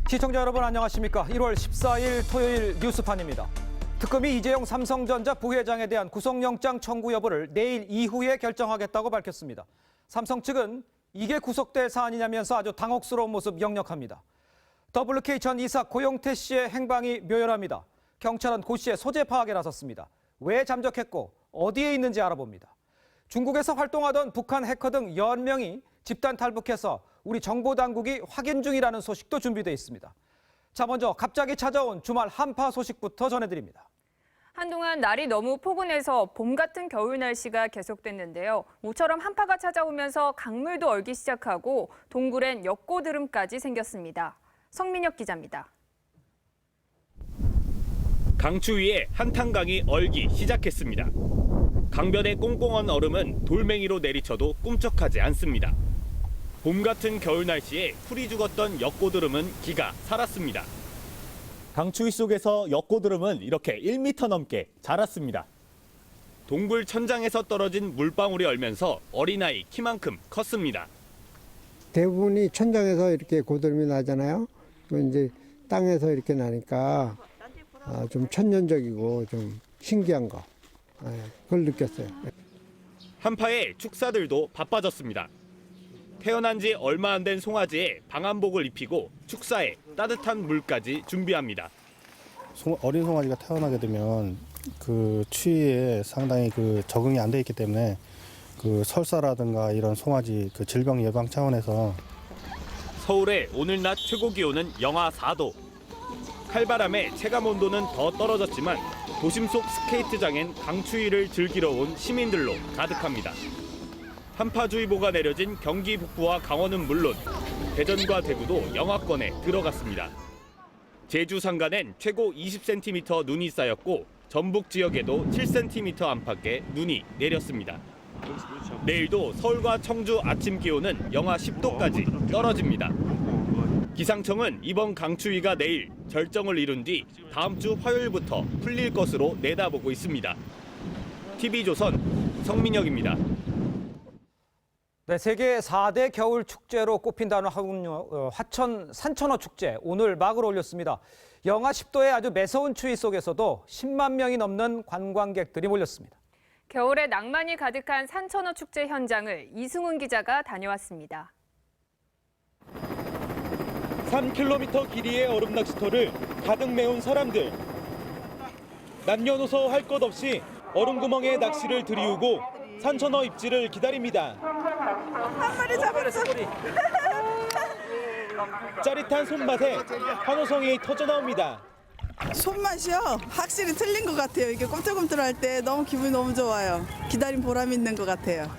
시청자 여러분 안녕하십니까? 1월 14일 토요일 뉴스판입니다. 특검이 이재용 삼성전자 부회장에 대한 구속영장 청구 여부를 내일 이후에 결정하겠다고 밝혔습니다. 삼성 측은 이게 구속될 사안이냐면서 아주 당혹스러운 모습 역력합니다. WK 전 이사 고영태 씨의 행방이 묘연합니다. 경찰은 고 씨의 소재 파악에 나섰습니다. 왜 잠적했고 어디에 있는지 알아봅니다. 중국에서 활동하던 북한 해커 등 10명이 집단 탈북해서 우리 정보당국이 확인 중이라는 소식도 준비되어 있습니다. 자, 먼저 갑자기 찾아온 주말 한파 소식부터 전해드립니다. 한동안 날이 너무 포근해서 봄 같은 겨울 날씨가 계속됐는데요. 모처럼 한파가 찾아오면서 강물도 얼기 시작하고 동굴엔 역고드름까지 생겼습니다. 성민혁 기자입니다. 강추위에 한탄강이 얼기 시작했습니다. 강변의 꽁꽁한 얼음은 돌멩이로 내리쳐도 꿈쩍하지 않습니다. 봄 같은 겨울 날씨에 풀이 죽었던 역고드름은 기가 살았습니다. 강추위 속에서 역고드름은 이렇게 1m 넘게 자랐습니다. 동굴 천장에서 떨어진 물방울이 얼면서 어린아이 키만큼 컸습니다. 대부분이 천장에서 이렇게 고드름이 나잖아요. 이제 땅에서 이렇게 나니까 좀 천연적이고 좀 신기한 거, 그걸 느꼈어요. 한파에 축사들도 바빠졌습니다. 태어난 지 얼마 안 된 송아지에 방한복을 입히고 축사에 따뜻한 물까지 준비합니다. 어린 송아지가 태어나게 되면 그 추위에 상당히 적응이 안 돼 있기 때문에 설사라든가 이런 송아지 질병 예방 차원에서 서울의 오늘 낮 최고 기온은 영하 4도. 칼바람에 체감 온도는 더 떨어졌지만 도심 속 스케이트장엔 강추위를 즐기러 온 시민들로 가득합니다. 한파주의보가 내려진 경기 북부와 강원은 물론 대전과 대구도 영하권에 들어갔습니다. 제주 산간엔 최고 20cm 눈이 쌓였고 전북 지역에도 7cm 안팎의 눈이 내렸습니다. 내일도 서울과 청주 아침 기온은 영하 10도까지 떨어집니다. 기상청은 이번 강추위가 내일 절정을 이룬 뒤 다음 주 화요일부터 풀릴 것으로 내다보고 있습니다. TV조선 성민혁입니다. 네, 세계 4대 겨울 축제로 꼽힌다는 화천 산천어 축제 오늘 막을 올렸습니다. 영하 10도의 아주 매서운 추위 속에서도 10만 명이 넘는 관광객들이 몰렸습니다. 겨울에 낭만이 가득한 산천어 축제 현장을 이승훈 기자가 다녀왔습니다. 3km 길이의 얼음 낚시터를 가득 메운 사람들. 남녀노소 할 것 없이 얼음 구멍에 낚시를 들이우고 산천어 입질을 기다립니다. 한 마리 잡았어. 짜릿한 손맛에 환호성이 터져나옵니다. 손맛이요? 확실히 틀린 것 같아요. 이게 꿈틀꿈틀할 때 너무 기분이 너무 좋아요. 기다린 보람이 있는 것 같아요.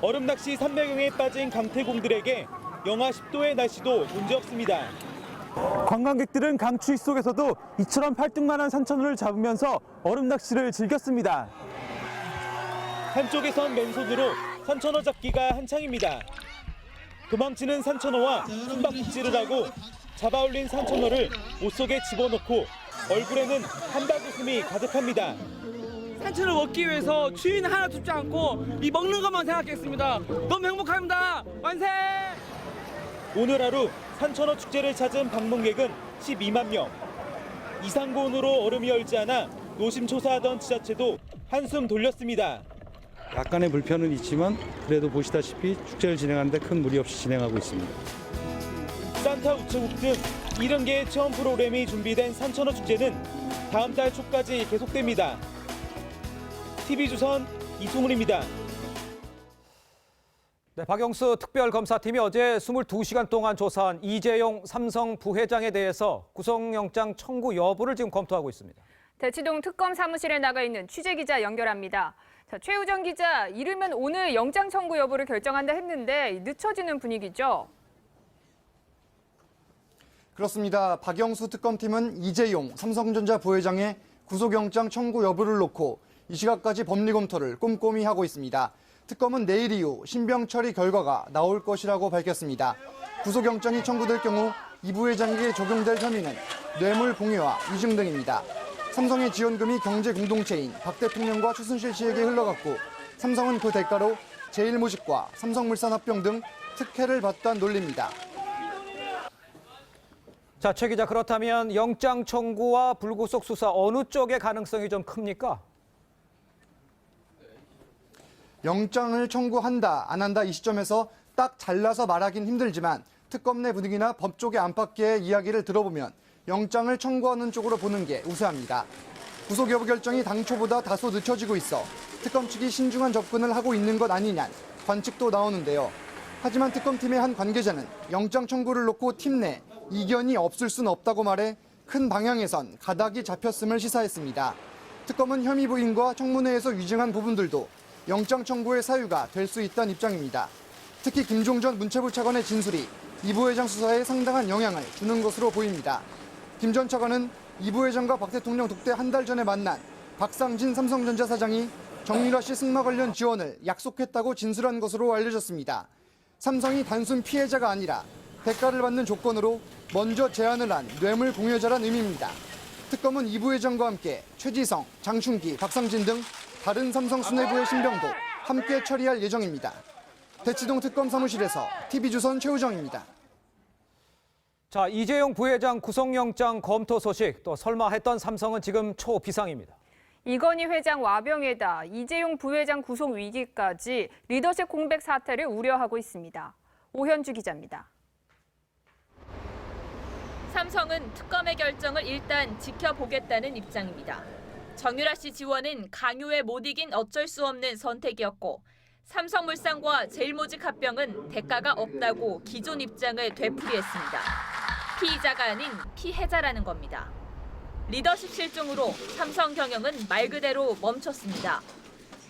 얼음 낚시 산매경에 빠진 강태공들에게 영하 10도의 날씨도 문제없습니다. 관광객들은 강추위 속에서도 이처럼 팔뚝만한 산천어를 잡으면서 얼음 낚시를 즐겼습니다. 한쪽에선 맨손으로 산천어 잡기가 한창입니다. 도망치는 산천어와 숨바꼭질을 하고 잡아올린 산천어를 옷 속에 집어넣고 얼굴에는 한박 웃음이 가득합니다. 산천을 먹기 위해서 추위는 하나 춥지 않고 이 먹는 것만 생각했습니다. 너무 행복합니다. 만세! 오늘 하루 산천어 축제를 찾은 방문객은 12만 명. 이상고온으로 얼음이 얼지 않아 노심초사하던 지자체도 한숨 돌렸습니다. 약간의 불편은 있지만 그래도 보시다시피 축제를 진행하는데 큰 무리 없이 진행하고 있습니다. 산타 우체국 등 70개의 체험 프로그램이 준비된 산천어 축제는 다음 달 초까지 계속됩니다. TV조선 이승훈입니다. 네, 박영수 특별검사팀이 어제 22시간 동안 조사한 이재용 삼성 부회장에 대해서 구속영장 청구 여부를 지금 검토하고 있습니다. 대치동 특검 사무실에 나가 있는 취재기자 연결합니다. 자, 최우정 기자, 이르면 오늘 영장 청구 여부를 결정한다 했는데 늦춰지는 분위기죠? 그렇습니다. 박영수 특검팀은 이재용 삼성전자 부회장의 구속영장 청구 여부를 놓고 이 시각까지 법리 검토를 꼼꼼히 하고 있습니다. 특검은 내일 이후 신병 처리 결과가 나올 것이라고 밝혔습니다. 구속영장이 청구될 경우 이 부회장에게 적용될 혐의는 뇌물 공여와 위증 등입니다. 삼성의 지원금이 경제 공동체인 박 대통령과 최순실 씨에게 흘러갔고 삼성은 그 대가로 제일모직과 삼성물산 합병 등 특혜를 받던 논리입니다. 자, 최 기자, 그렇다면 영장 청구와 불구속 수사 어느 쪽의 가능성이 좀 큽니까? 영장을 청구한다, 안 한다 이 시점에서 딱 잘라서 말하긴 힘들지만 특검 내 분위기나 법 쪽의 안팎의 이야기를 들어보면 영장을 청구하는 쪽으로 보는 게 우세합니다. 구속 여부 결정이 당초보다 다소 늦춰지고 있어 특검 측이 신중한 접근을 하고 있는 것 아니냐는 관측도 나오는데요. 하지만 특검팀의 한 관계자는 영장 청구를 놓고 팀 내 이견이 없을 순 없다고 말해 큰 방향에선 가닥이 잡혔음을 시사했습니다. 특검은 혐의 부인과 청문회에서 위증한 부분들도 영장 청구의 사유가 될 수 있다는 입장입니다. 특히 김종 전 문체부 차관의 진술이 이 부회장 수사에 상당한 영향을 주는 것으로 보입니다. 김 전 차관은 이 부회장과 박 대통령 독대 한 달 전에 만난 박상진 삼성전자 사장이 정유라 씨 승마 관련 지원을 약속했다고 진술한 것으로 알려졌습니다. 삼성이 단순 피해자가 아니라 대가를 받는 조건으로 먼저 제안을 한 뇌물 공여자란 의미입니다. 특검은 이 부회장과 함께 최지성, 장충기, 박상진 등 다른 삼성 수뇌부의 신병도 함께 처리할 예정입니다. 대치동 특검 사무실에서 TV조선 최우정입니다. 자, 이재용 부회장 구속영장 검토 소식, 또 설마 했던 삼성은 지금 초비상입니다. 이건희 회장 와병에다 이재용 부회장 구속 위기까지 리더십 공백 사태를 우려하고 있습니다. 오현주 기자입니다. 삼성은 특검의 결정을 일단 지켜보겠다는 입장입니다. 정유라 씨 지원은 강요에 못 이긴 어쩔 수 없는 선택이었고 삼성물산과 제일모직 합병은 대가가 없다고 기존 입장을 되풀이했습니다. 피의자가 아닌 피해자라는 겁니다. 리더십 실종으로 삼성 경영은 말 그대로 멈췄습니다.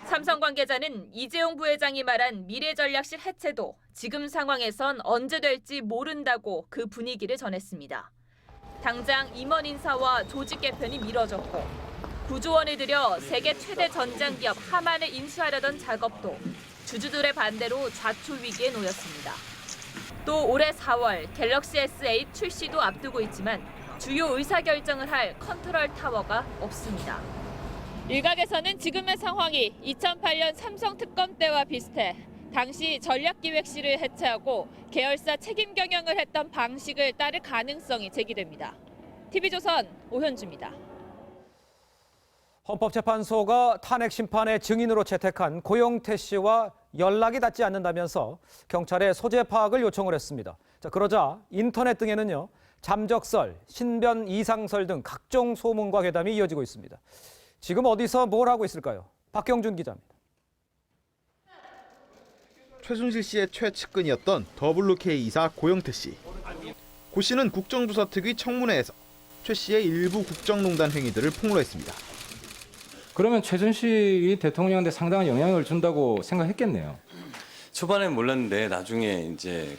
삼성 관계자는 이재용 부회장이 말한 미래전략실 해체도 지금 상황에선 언제 될지 모른다고 그 분위기를 전했습니다. 당장 임원 인사와 조직 개편이 미뤄졌고 9조 원을 들여 세계 최대 전장기업 하만을 인수하려던 작업도 주주들의 반대로 좌초 위기에 놓였습니다. 또 올해 4월 갤럭시 S8 출시도 앞두고 있지만 주요 의사결정을 할 컨트롤 타워가 없습니다. 일각에서는 지금의 상황이 2008년 삼성 특검 때와 비슷해 당시 전략기획실을 해체하고 계열사 책임 경영을 했던 방식을 따를 가능성이 제기됩니다. TV조선 오현주입니다. 헌법재판소가 탄핵 심판의 증인으로 채택한 고영태 씨와 연락이 닿지 않는다면서 경찰에 소재 파악을 요청을 했습니다. 자, 그러자 인터넷 등에는요, 잠적설, 신변 이상설 등 각종 소문과 괴담이 이어지고 있습니다. 지금 어디서 뭘 하고 있을까요? 박경준 기자입니다. 최순실 씨의 최측근이었던 WK 이사 고영태 씨. 고 씨는 국정조사특위 청문회에서 최 씨의 일부 국정농단 행위들을 폭로했습니다. 그러면 최순실이 대통령한테 상당한 영향을 준다고 생각했겠네요. 초반엔 몰랐는데 나중에 이제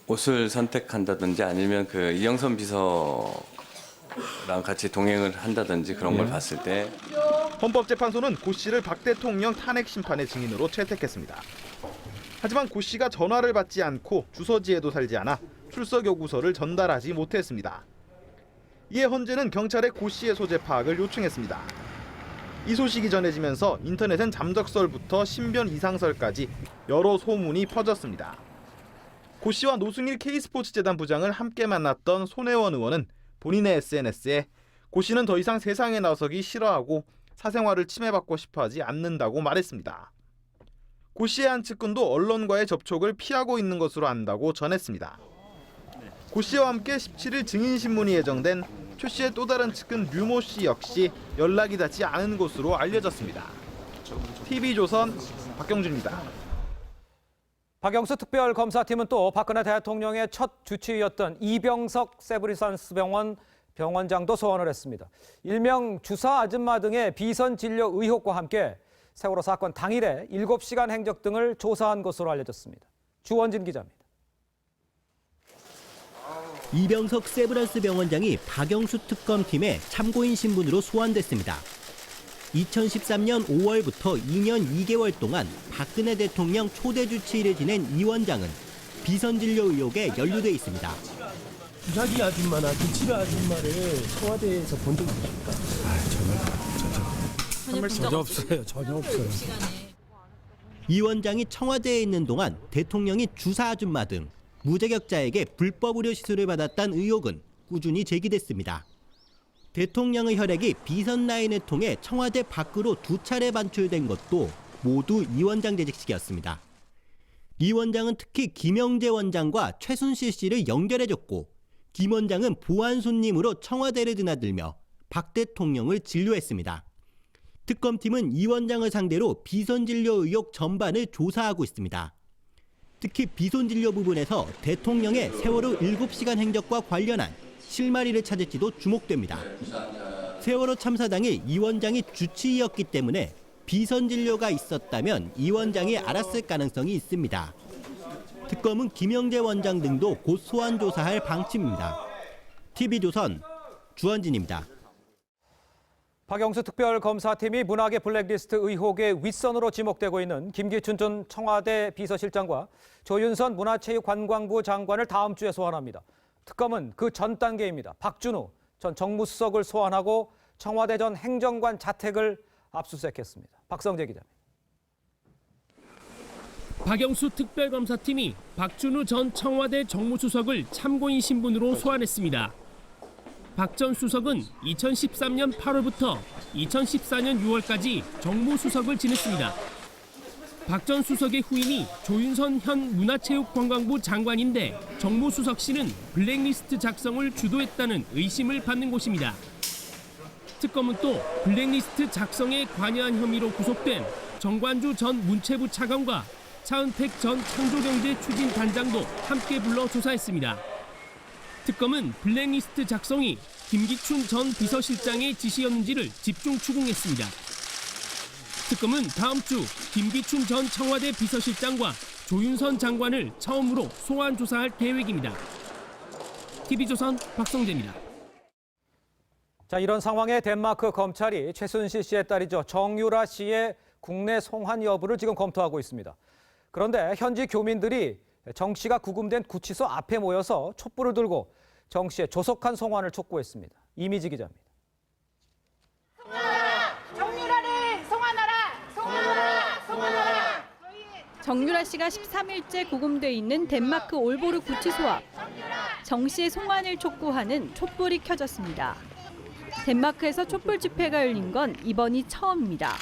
옷을 선택한다든지 아니면 이영선 비서랑 같이 동행을 한다든지 그런 걸 봤을 때 헌법재판소는 고 씨를 박 대통령 탄핵 심판의 증인으로 채택했습니다. 하지만 고 씨가 전화를 받지 않고 주소지에도 살지 않아 출석 요구서를 전달하지 못했습니다. 이에 헌재는 경찰에 고 씨의 소재 파악을 요청했습니다. 이 소식이 전해지면서 인터넷엔 잠적설부터 신변 이상설까지 여러 소문이 퍼졌습니다. 고 씨와 노승일 K스포츠재단 부장을 함께 만났던 손혜원 의원은 본인의 SNS에 고 씨는 더 이상 세상에 나서기 싫어하고 사생활을 침해받고 싶어하지 않는다고 말했습니다. 고 씨의 한 측근도 언론과의 접촉을 피하고 있는 것으로 안다고 전했습니다. 고 씨와 함께 17일 증인신문이 예정된 최 씨의 또 다른 측근 류모 씨 역시 연락이 닿지 않은 것으로 알려졌습니다. TV조선 박경준입니다. 박영수 특별검사팀은 또 박근혜 대통령의 첫 주치의였던 이병석 세브란스 병원 병원장도 소환을 했습니다. 일명 주사 아줌마 등의 비선 진료 의혹과 함께 세월호 사건 당일에 7시간 행적 등을 조사한 것으로 알려졌습니다. 주원진 기자입니다. 이병석 세브란스 병원장이 박영수 특검팀의 참고인 신분으로 소환됐습니다. 2013년 5월부터 2년 2개월 동안 박근혜 대통령 초대 주치의를 지낸 이 원장은 비선 진료 의혹에 연루돼 있습니다. 주사기 아줌마나 주치의 아줌마를 청와대에서 본 적 있습니까? 전혀 없어요. 이 원장이 청와대에 있는 동안 대통령이 주사 아줌마 등 무자격자에게 불법 의료 시술을 받았다는 의혹은 꾸준히 제기됐습니다. 대통령의 혈액이 비선 라인을 통해 청와대 밖으로 2차례 반출된 것도 모두 이 원장 재직식이었습니다. 이 원장은 특히 김영재 원장과 최순실 씨를 연결해줬고 김 원장은 보안 손님으로 청와대를 드나들며 박 대통령을 진료했습니다. 특검팀은 이 원장을 상대로 비선진료 의혹 전반을 조사하고 있습니다. 특히 비선진료 부분에서 대통령의 세월호 7시간 행적과 관련한 실마리를 찾을지도 주목됩니다. 세월호 참사 당일 이 원장이 주치의였기 때문에 비선진료가 있었다면 이 원장이 알았을 가능성이 있습니다. 특검은 김영재 원장 등도 곧 소환 조사할 방침입니다. TV조선 주원진입니다. 박영수 특별검사팀이 문학의 블랙리스트 의혹의 윗선으로 지목되고 있는 김기춘 전 청와대 비서실장과 조윤선 문화체육관광부 장관을 다음 주에 소환합니다. 특검은 그 전 단계입니다. 박준우 전 정무수석을 소환하고 청와대 전 행정관 자택을 압수수색했습니다. 박성재 기자입니다. 박영수 특별검사팀이 박준우 전 청와대 정무수석을 참고인 신분으로 소환했습니다. 박 전 수석은 2013년 8월부터 2014년 6월까지 정무수석을 지냈습니다. 박 전 수석의 후임이 조윤선 현 문화체육관광부 장관인데 정무수석 씨는 블랙리스트 작성을 주도했다는 의심을 받는 곳입니다. 특검은 또 블랙리스트 작성에 관여한 혐의로 구속된 정관주 전 문체부 차관과 차은택 전 창조경제추진단장도 함께 불러 조사했습니다. 특검은 블랙리스트 작성이 김기춘 전 비서실장의 지시였는지를 집중 추궁했습니다. 특검은 다음 주 김기춘 전 청와대 비서실장과 조윤선 장관을 처음으로 소환 조사할 계획입니다. TV조선 박성재입니다. 자, 이런 상황에 덴마크 검찰이 최순실 씨의 딸이죠. 정유라 씨의 국내 송환 여부를 지금 검토하고 있습니다. 그런데 현지 교민들이 정 씨가 구금된 구치소 앞에 모여서 촛불을 들고 정 씨의 조속한 송환을 촉구했습니다. 이미지 기자입니다. 정유라를 송환하라! 송환하라! 송환하라! 정유라 씨가 13일째 구금돼 있는 덴마크 올보르 구치소 앞. 정 씨의 송환을 촉구하는 촛불이 켜졌습니다. 덴마크에서 촛불 집회가 열린 건 이번이 처음입니다.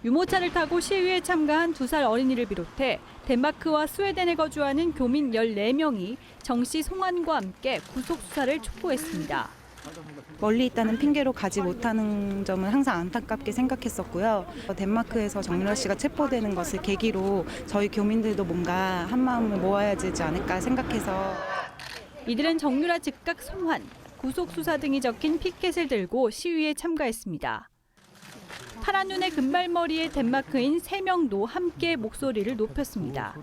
유모차를 타고 시위에 참가한 2살 어린이를 비롯해 덴마크와 스웨덴에 거주하는 교민 14명이 정 씨 송환과 함께 구속 수사를 촉구했습니다. 멀리 있다는 핑계로 가지 못하는 점은 항상 안타깝게 생각했었고요. 덴마크에서 정유라 씨가 체포되는 것을 계기로 저희 교민들도 뭔가 한 마음을 모아야 되지 않을까 생각해서 이들은 정유라 즉각 송환, 구속 수사 등이 적힌 피켓을 들고 시위에 참가했습니다. 파란 눈에 금발머리의 덴마크인 3명도 함께 목소리를 높였습니다.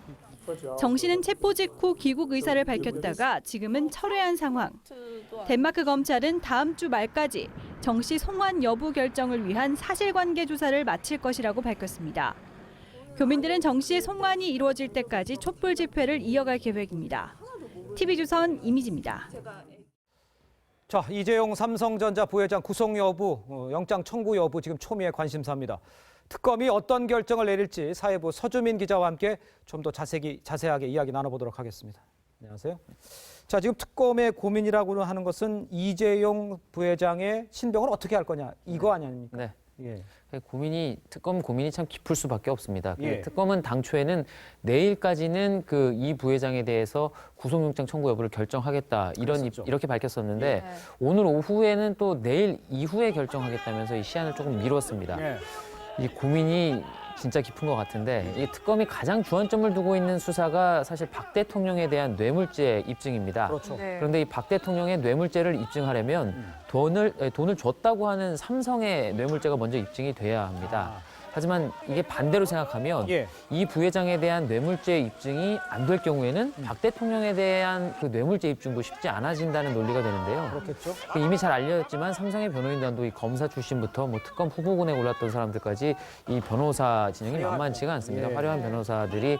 정 씨는 체포 직후 귀국 의사를 밝혔다가 지금은 철회한 상황. 덴마크 검찰은 다음 주 말까지 정 씨 송환 여부 결정을 위한 사실관계 조사를 마칠 것이라고 밝혔습니다. 교민들은 정 씨의 송환이 이루어질 때까지 촛불 집회를 이어갈 계획입니다. TV조선 이미지입니다. 자, 이재용 삼성전자 부회장 구속 여부, 영장 청구 여부 지금 초미의 관심사입니다. 특검이 어떤 결정을 내릴지 사회부 서주민 기자와 함께 좀 더 자세하게 이야기 나눠보도록 하겠습니다. 안녕하세요. 자, 지금 특검의 고민이라고 하는 것은 이재용 부회장의 신병을 어떻게 할 거냐 이거 아닙니까? 네. 예. 특검 고민이 참 깊을 수밖에 없습니다. 예. 특검은 당초에는 내일까지는 이 부회장에 대해서 구속영장 청구 여부를 결정하겠다 이렇게 밝혔었는데 예. 오늘 오후에는 또 내일 이후에 결정하겠다면서 이 시한을 조금 미뤘습니다. 예. 이 고민이 진짜 깊은 것 같은데 이 특검이 가장 주안점을 두고 있는 수사가 사실 박 대통령에 대한 뇌물죄 입증입니다. 그렇죠. 네. 그런데 이 박 대통령의 뇌물죄를 입증하려면 돈을 줬다고 하는 삼성의 뇌물죄가 먼저 입증이 돼야 합니다. 하지만 이게 반대로 생각하면 예. 이 부회장에 대한 뇌물죄 입증이 안 될 경우에는 박 대통령에 대한 그 뇌물죄 입증도 쉽지 않아진다는 논리가 되는데요. 그렇겠죠. 이미 잘 알려졌지만 삼성의 변호인단도 이 검사 출신부터 특검 후보군에 올랐던 사람들까지 이 변호사 진영이 만만치가 않습니다. 예. 화려한 변호사들이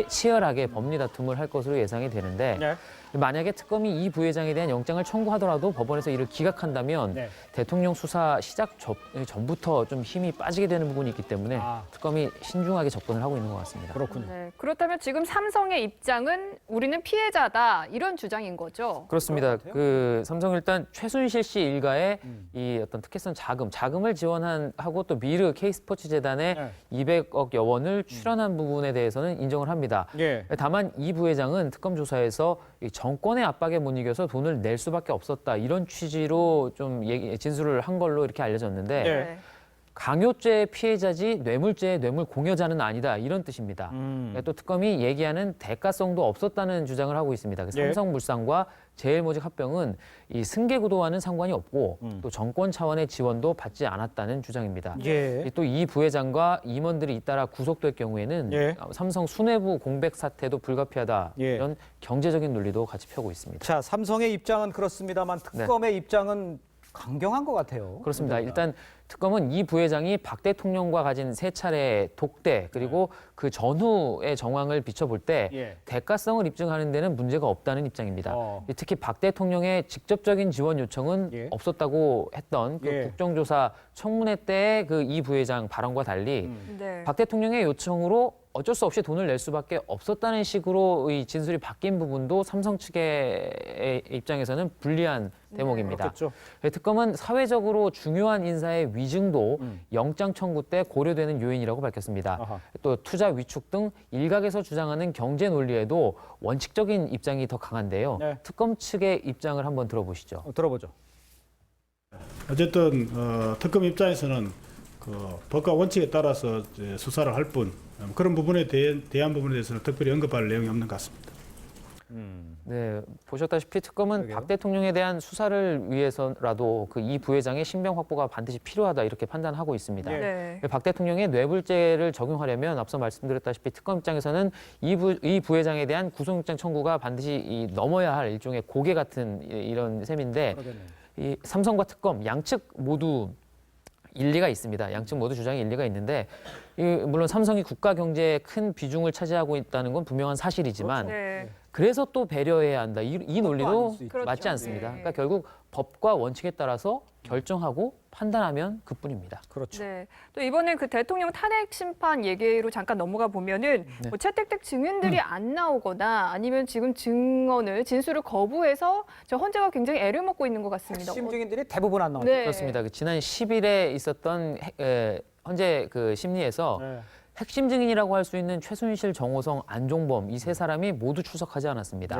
치열하게 법리 다툼을 할 것으로 예상이 되는데 네. 만약에 특검이 이 부회장에 대한 영장을 청구하더라도 법원에서 이를 기각한다면 네. 대통령 수사 시작 전부터 좀 힘이 빠지게 되는 부분이 있기 때문에 특검이 신중하게 접근을 하고 있는 것 같습니다. 그렇군요. 네, 그렇다면 지금 삼성의 입장은 우리는 피해자다 이런 주장인 거죠? 그렇습니다. 그 삼성 일단 최순실 씨 일가의 이 어떤 특혜성 자금을 지원하고 또 미르 K스포츠 재단에 200억여 원을 출연한 부분에 대해서는 인정을 합니다. 예. 다만 이 부회장은 특검 조사에서 이 정권의 압박에 못 이겨서 돈을 낼 수밖에 없었다 이런 취지로 좀 진술을 한 걸로 이렇게 알려졌는데 예. 강요죄 피해자지 뇌물죄의 뇌물 공여자는 아니다 이런 뜻입니다. 또 특검이 얘기하는 대가성도 없었다는 주장을 하고 있습니다. 예. 삼성물산과 제일모직 합병은 이 승계구도와는 상관이 없고 또 정권 차원의 지원도 받지 않았다는 주장입니다. 예. 또 이 부회장과 임원들이 잇따라 구속될 경우에는 예. 삼성 수뇌부 공백 사태도 불가피하다 예. 이런 경제적인 논리도 같이 펴고 있습니다. 자, 삼성의 입장은 그렇습니다만 특검의 입장은 강경한 것 같아요. 그렇습니다. 일단 특검은 이 부회장이 박 대통령과 가진 세 차례 독대 그리고 그 전후의 정황을 비춰볼 때 예. 대가성을 입증하는 데는 문제가 없다는 입장입니다. 특히 박 대통령의 직접적인 지원 요청은 없었다고 했던 그 예. 국정조사 청문회 때 그 이 부회장 발언과 달리 네. 박 대통령의 요청으로 어쩔 수 없이 돈을 낼 수밖에 없었다는 식으로 이 진술이 바뀐 부분도 삼성 측의 입장에서는 불리한 대목입니다. 그렇겠죠. 특검은 사회적으로 중요한 인사의 위증도 영장 청구 때 고려되는 요인이라고 밝혔습니다. 또 투자 위축 등 일각에서 주장하는 경제 논리에도 원칙적인 입장이 더 강한데요. 네. 특검 측의 입장을 한번 들어보시죠. 들어보죠. 어쨌든 특검 입장에서는 그 법과 원칙에 따라서 이제 수사를 할 뿐 그런 부분에 대한 부분에 대해서는 특별히 언급할 내용이 없는 것 같습니다. 네, 보셨다시피 특검은 박 대통령에 대한 수사를 위해서라도 그 이 부회장의 신병 확보가 반드시 필요하다 이렇게 판단하고 있습니다. 네. 박 대통령의 뇌물죄를 적용하려면 앞서 말씀드렸다시피 특검 입장에서는 이 부회장에 대한 구속영장 청구가 반드시 넘어야 할 일종의 고개 같은 이런 셈인데 이 삼성과 특검 양측 모두 일리가 있습니다. 양측 모두 주장에 일리가 있는데 물론 삼성이 국가 경제에 큰 비중을 차지하고 있다는 건 분명한 사실이지만 네. 그래서 또 배려해야 한다. 이 논리도 그렇죠. 맞지 않습니다. 네. 그러니까 결국 법과 원칙에 따라서 결정하고 판단하면 그뿐입니다. 그렇죠. 네. 또 이번에 그 대통령 탄핵 심판 얘기로 잠깐 넘어가 보면은 뭐 채택택 증인들이 안 나오거나 아니면 지금 진술을 거부해서 저 헌재가 굉장히 애를 먹고 있는 것 같습니다. 핵심 증인들이 대부분 안 나오죠. 네. 그렇습니다. 지난 10일에 있었던 헌재 그 심리에서 핵심 증인이라고 할 수 있는 최순실, 정호성, 안종범 이 세 사람이 모두 출석하지 않았습니다.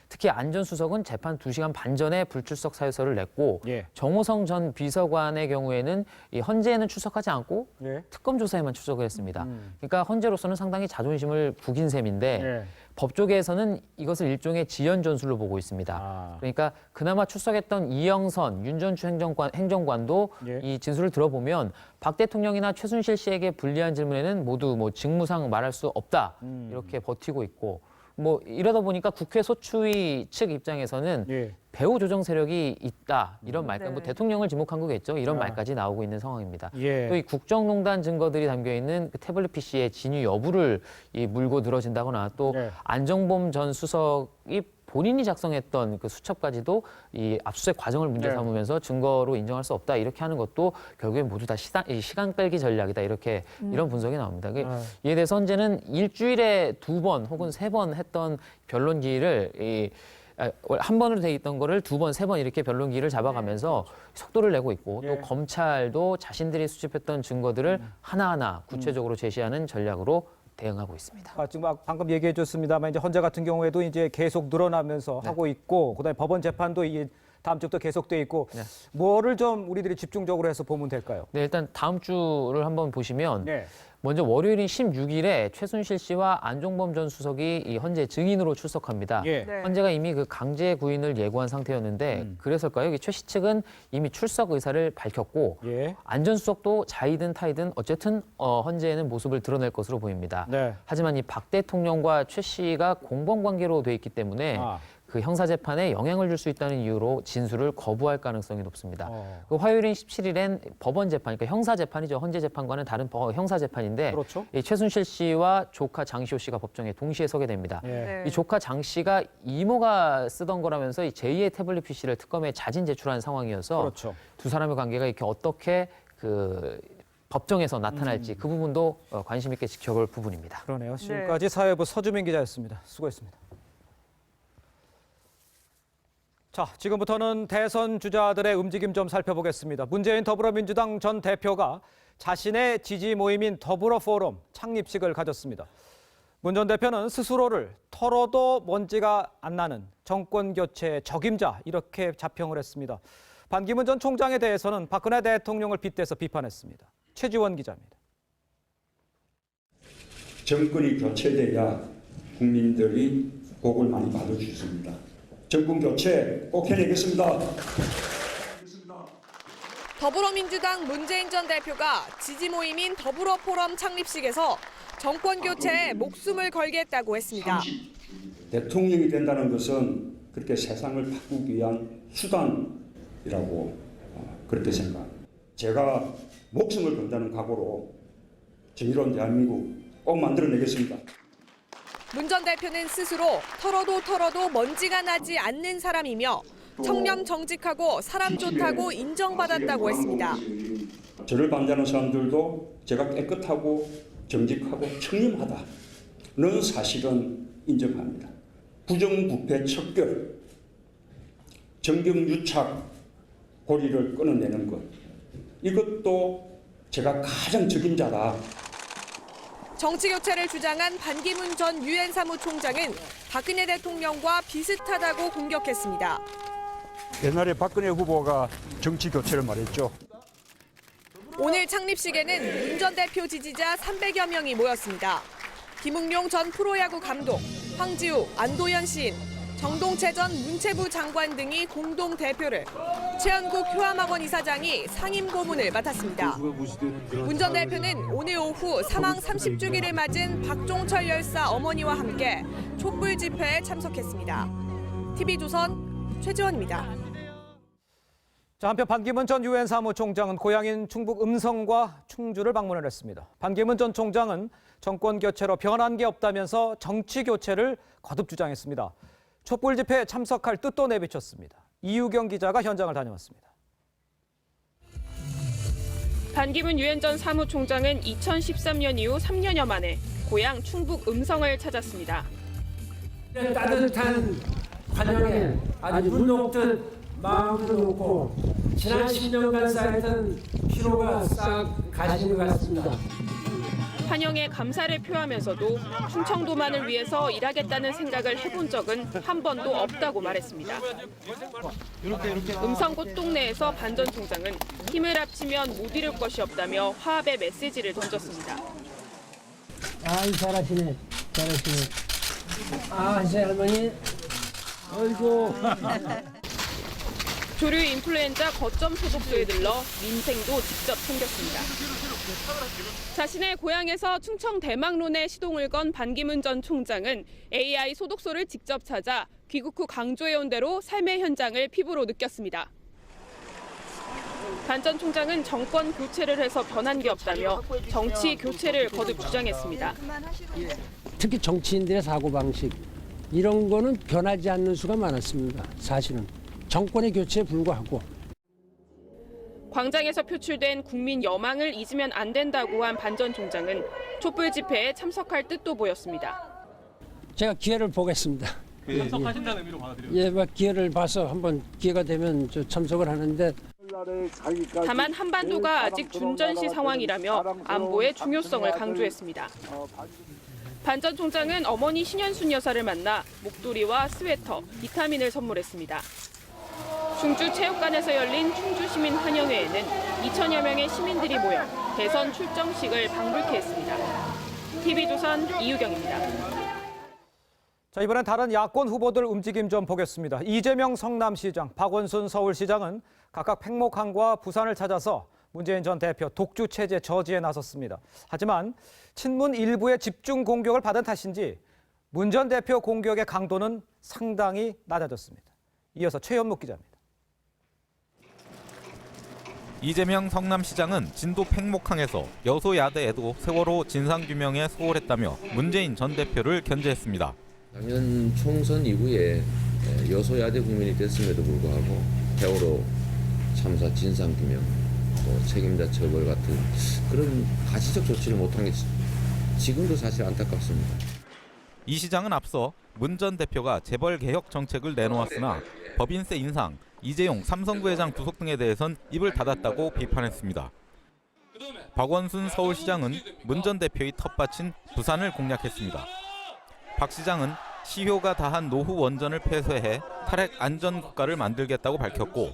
특히 안 전 수석은 재판 2시간 반 전에 불출석 사유서를 냈고 정호성 전 비서관의 경우에는 이 헌재에는 출석하지 않고 특검 조사에만 출석을 했습니다. 그러니까 헌재로서는 상당히 자존심을 구긴 셈인데 법조계에서는 이것을 일종의 지연 전술로 보고 있습니다. 그러니까 그나마 출석했던 이영선, 윤전추 행정관도 이 진술을 들어보면 박 대통령이나 최순실 씨에게 불리한 질문에는 모두 뭐 직무상 말할 수 없다 이렇게 버티고 있고 뭐 이러다 보니까 국회 소추위 측 입장에서는 배후 조정 세력이 있다 이런 말까지 뭐 대통령을 지목한 거겠죠. 이런 말까지 나오고 있는 상황입니다. 또 이 국정농단 증거들이 담겨 있는 그 태블릿 PC의 진위 여부를 물고 늘어진다거나 또 안정범 전 수석이 본인이 작성했던 그 수첩까지도 이 압수수색 과정을 문제 삼으면서 증거로 인정할 수 없다 이렇게 하는 것도 결국엔 모두 다 시간 끌기 전략이다 이렇게 이런 분석이 나옵니다. 이에 대해서 헌재는 일주일에 2번 혹은 3번 했던 변론 기일을 한 번으로 돼 있던 거를 2번, 3번 이렇게 변론 기일을 잡아가면서 속도를 내고 있고 또 검찰도 자신들이 수집했던 증거들을 하나하나 구체적으로 제시하는 전략으로 대응하고 있습니다. 지금 방금 얘기해 줬습니다만 이제 헌재 같은 경우에도 이제 계속 늘어나면서 하고 있고 그다음에 법원 재판도 다음 주부터 계속돼 있고 뭐를 좀 우리들이 집중적으로 해서 보면 될까요? 네, 일단 다음 주를 한번 보시면 먼저 월요일인 16일에 최순실 씨와 안종범 전 수석이 이 헌재 증인으로 출석합니다. 헌재가 이미 그 강제 구인을 예고한 상태였는데 그래서일까요? 최 씨 측은 이미 출석 의사를 밝혔고 안 전 수석도 자이든 타이든 어쨌든 헌재에는 모습을 드러낼 것으로 보입니다. 하지만 이 박 대통령과 최 씨가 공범 관계로 돼 있기 때문에 그 형사 재판에 영향을 줄 수 있다는 이유로 진술을 거부할 가능성이 높습니다. 그 화요일인 17일엔 법원 재판, 그러니까 형사 재판이죠. 헌재 재판과는 다른 형사 재판인데 그렇죠. 이 최순실 씨와 조카 장시호 씨가 법정에 동시에 서게 됩니다. 네. 이 조카 장 씨가 이모가 쓰던 거라면서 이 제2의 태블릿 PC를 특검에 자진 제출한 상황이어서 그렇죠. 두 사람의 관계가 이렇게 어떻게 그 법정에서 나타날지 그 부분도 관심 있게 지켜볼 부분입니다. 그러네요. 지금까지 사회부 서주민 기자였습니다. 수고했습니다. 자, 지금부터는 대선 주자들의 움직임 좀 살펴보겠습니다. 문재인 더불어민주당 전 대표가 자신의 지지 모임인 더불어 포럼 창립식을 가졌습니다. 문 전 대표는 스스로를 털어도 먼지가 안 나는 정권 교체의 적임자 이렇게 자평을 했습니다. 반기문 전 총장에 대해서는 박근혜 대통령을 빗대서 비판했습니다. 최지원 기자입니다. 정권이 교체돼야 국민들이 복을 많이 받을 수 있습니다. 정권 교체 꼭 해내겠습니다. 더불어민주당 문재인 전 대표가 지지 모임인 더불어 포럼 창립식에서 정권 교체에 목숨을 걸겠다고 했습니다. 대통령이 된다는 것은 그렇게 세상을 바꾸기 위한 수단이라고 그렇게 생각합니다. 제가 목숨을 건다는 각오로 정의로운 대한민국 꼭 만들어내겠습니다. 문 전 대표는 스스로 털어도 먼지가 나지 않는 사람이며 청렴 정직하고 사람 좋다고 인정받았다고 했습니다. 저를 반대하는 사람들도 제가 깨끗하고 정직하고 청렴하다는 사실은 인정합니다. 부정부패 척결, 정경유착 고리를 끊어내는 것, 이것도 제가 가장 적임자다. 정치 교체를 주장한 반기문 전 유엔 사무총장은 박근혜 대통령과 비슷하다고 공격했습니다. 옛날에 박근혜 후보가 정치 교체를 말했죠. 오늘 창립식에는 문 전 대표 지지자 300여 명이 모였습니다. 김웅룡 전 프로야구 감독, 황지우, 안도현 시인, 정동채 전 문체부 장관 등이 공동 대표를, 최현국 효암학원 이사장이 상임 고문을 맡았습니다. 문 전 대표는 오늘 오후 사망 30주기를 맞은 박종철 열사 어머니와 함께 촛불 집회에 참석했습니다. TV조선 최지원입니다. 자, 한편 반기문 전 유엔 사무총장은 고향인 충북 음성과 충주를 방문을 했습니다. 반기문 전 총장은 정권 교체로 변한 게 없다면서 정치 교체를 거듭 주장했습니다. 촛불 집회에 참석할 뜻도 내비쳤습니다. 이유경 기자가 현장을 다녀왔습니다. 반기문 유엔 전 사무총장은 2013년 이후 3년여 만에 고향 충북 음성을 찾았습니다. 따뜻한 환영에 아주 물 녹듯 마음도 놓고 지난 10년간 쌓였던 피로가 싹 가시는 것 같습니다. 환영에 감사를 표하면서도 충청도만을 위해서 일하겠다는 생각을 해본 적은 한 번도 없다고 말했습니다. 음성 꽃동네에서 반 전 총장은 힘을 합치면 못 이룰 것이 없다며 화합의 메시지를 던졌습니다. 아이 잘하시네. 아, 제 할머니. 어이구. 조류 인플루엔자 거점 소독소에 들러 민생도 직접 챙겼습니다. 자신의 고향에서 충청 대망론에 시동을 건 반기문 전 총장은 AI 소독소를 직접 찾아 귀국 후 강조해온 대로 삶의 현장을 피부로 느꼈습니다. 반 전 총장은 정권 교체를 해서 변한 게 없다며 정치 교체를 거듭 주장했습니다. 특히 정치인들의 사고방식 이런 거는 변하지 않는 수가 많았습니다. 사실은. 정권의 교체에 불과하고. 광장에서 표출된 국민 여망을 잊으면 안 된다고 한 반 전 총장은 촛불 집회에 참석할 뜻도 보였습니다. 제가 기회를 보겠습니다. 참석하신다는 의미로 받아들여요. 예, 기회를 봐서 한번 기회가 되면 참석을 하는데. 다만 한반도가 아직 준전시 상황이라며 안보의 중요성을 강조했습니다. 반 전 총장은 어머니 신현순 여사를 만나 목도리와 스웨터, 비타민을 선물했습니다. 충주 체육관에서 열린 충주시민 환영회에는 2천여 명의 시민들이 모여 대선 출정식을 방불케 했습니다. TV조선 이유경입니다. 자, 이번엔 다른 야권 후보들 움직임 좀 보겠습니다. 이재명 성남시장, 박원순 서울시장은 각각 팽목항과 부산을 찾아서 문재인 전 대표 독주 체제 저지에 나섰습니다. 하지만 친문 일부의 집중 공격을 받은 탓인지 문 전 대표 공격의 강도는 상당히 낮아졌습니다. 이어서 최현묵 기자입니다. 이재명 성남시장은 진도 팽목항에서 여소야대에도 세월호 진상규명에 소홀했다며 문재인 전 대표를 견제했습니다. 작년 총선 이후에 여소야대 국민이 됐음에도 불구하고 세월호 참사 진상규명, 또 책임자 처벌 같은 그런 가시적 조치를 못한 게 지금도 사실 안타깝습니다. 이 시장은 앞서 문 전 대표가 재벌 개혁 정책을 내놓았으나 법인세 인상, 이재용 삼성부회장 구속 등에 대해선 입을 닫았다고 비판했습니다. 박원순 서울시장은 문 전 대표의 텃밭인 부산을 공략했습니다. 박 시장은 시효가 다한 노후 원전을 폐쇄해 탈핵 안전 국가를 만들겠다고 밝혔고,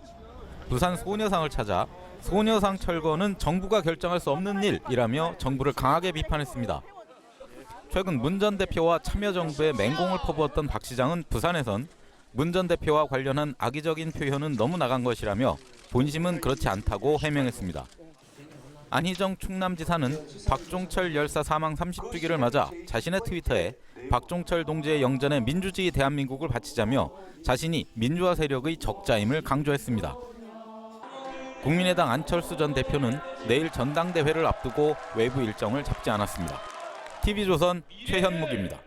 부산 소녀상을 찾아 소녀상 철거는 정부가 결정할 수 없는 일이라며 정부를 강하게 비판했습니다. 최근 문 전 대표와 참여정부에 맹공을 퍼부었던 박 시장은 부산에선 문 전 대표와 관련한 악의적인 표현은 너무 나간 것이라며 본심은 그렇지 않다고 해명했습니다. 안희정 충남지사는 박종철 열사 사망 30주기를 맞아 자신의 트위터에 박종철 동지의 영전에 민주주의 대한민국을 바치자며 자신이 민주화 세력의 적자임을 강조했습니다. 국민의당 안철수 전 대표는 내일 전당대회를 앞두고 외부 일정을 잡지 않았습니다. TV조선 최현묵입니다.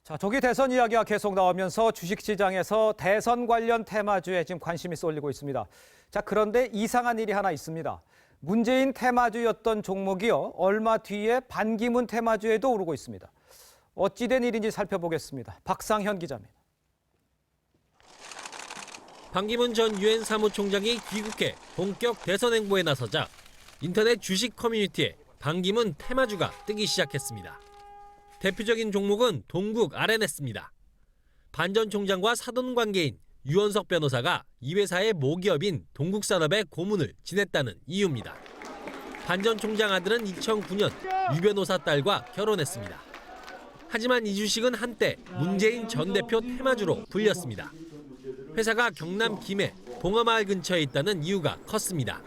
자, 조기 대선 이야기가 계속 나오면서 주식시장에서 대선 관련 테마주에 지금 관심이 쏠리고 있습니다. 자, 그런데 이상한 일이 하나 있습니다. 문재인 테마주였던 종목이요, 얼마 뒤에 반기문 테마주에도 오르고 있습니다. 어찌된 일인지 살펴보겠습니다. 박상현 기자입니다. 반기문 전 유엔 사무총장이 귀국해 본격 대선 행보에 나서자 인터넷 주식 커뮤니티에 반기문 테마주가 뜨기 시작했습니다. 대표적인 종목은 동국 RNS입니다. 반 전 총장과 사돈 관계인 유원석 변호사가 이 회사의 모기업인 동국산업의 고문을 지냈다는 이유입니다. 반 전 총장 아들은 2009년 유 변호사 딸과 결혼했습니다. 하지만 이 주식은 한때 문재인 전 대표 테마주로 불렸습니다. 회사가 경남 김해 봉하마을 근처에 있다는 이유가 컸습니다.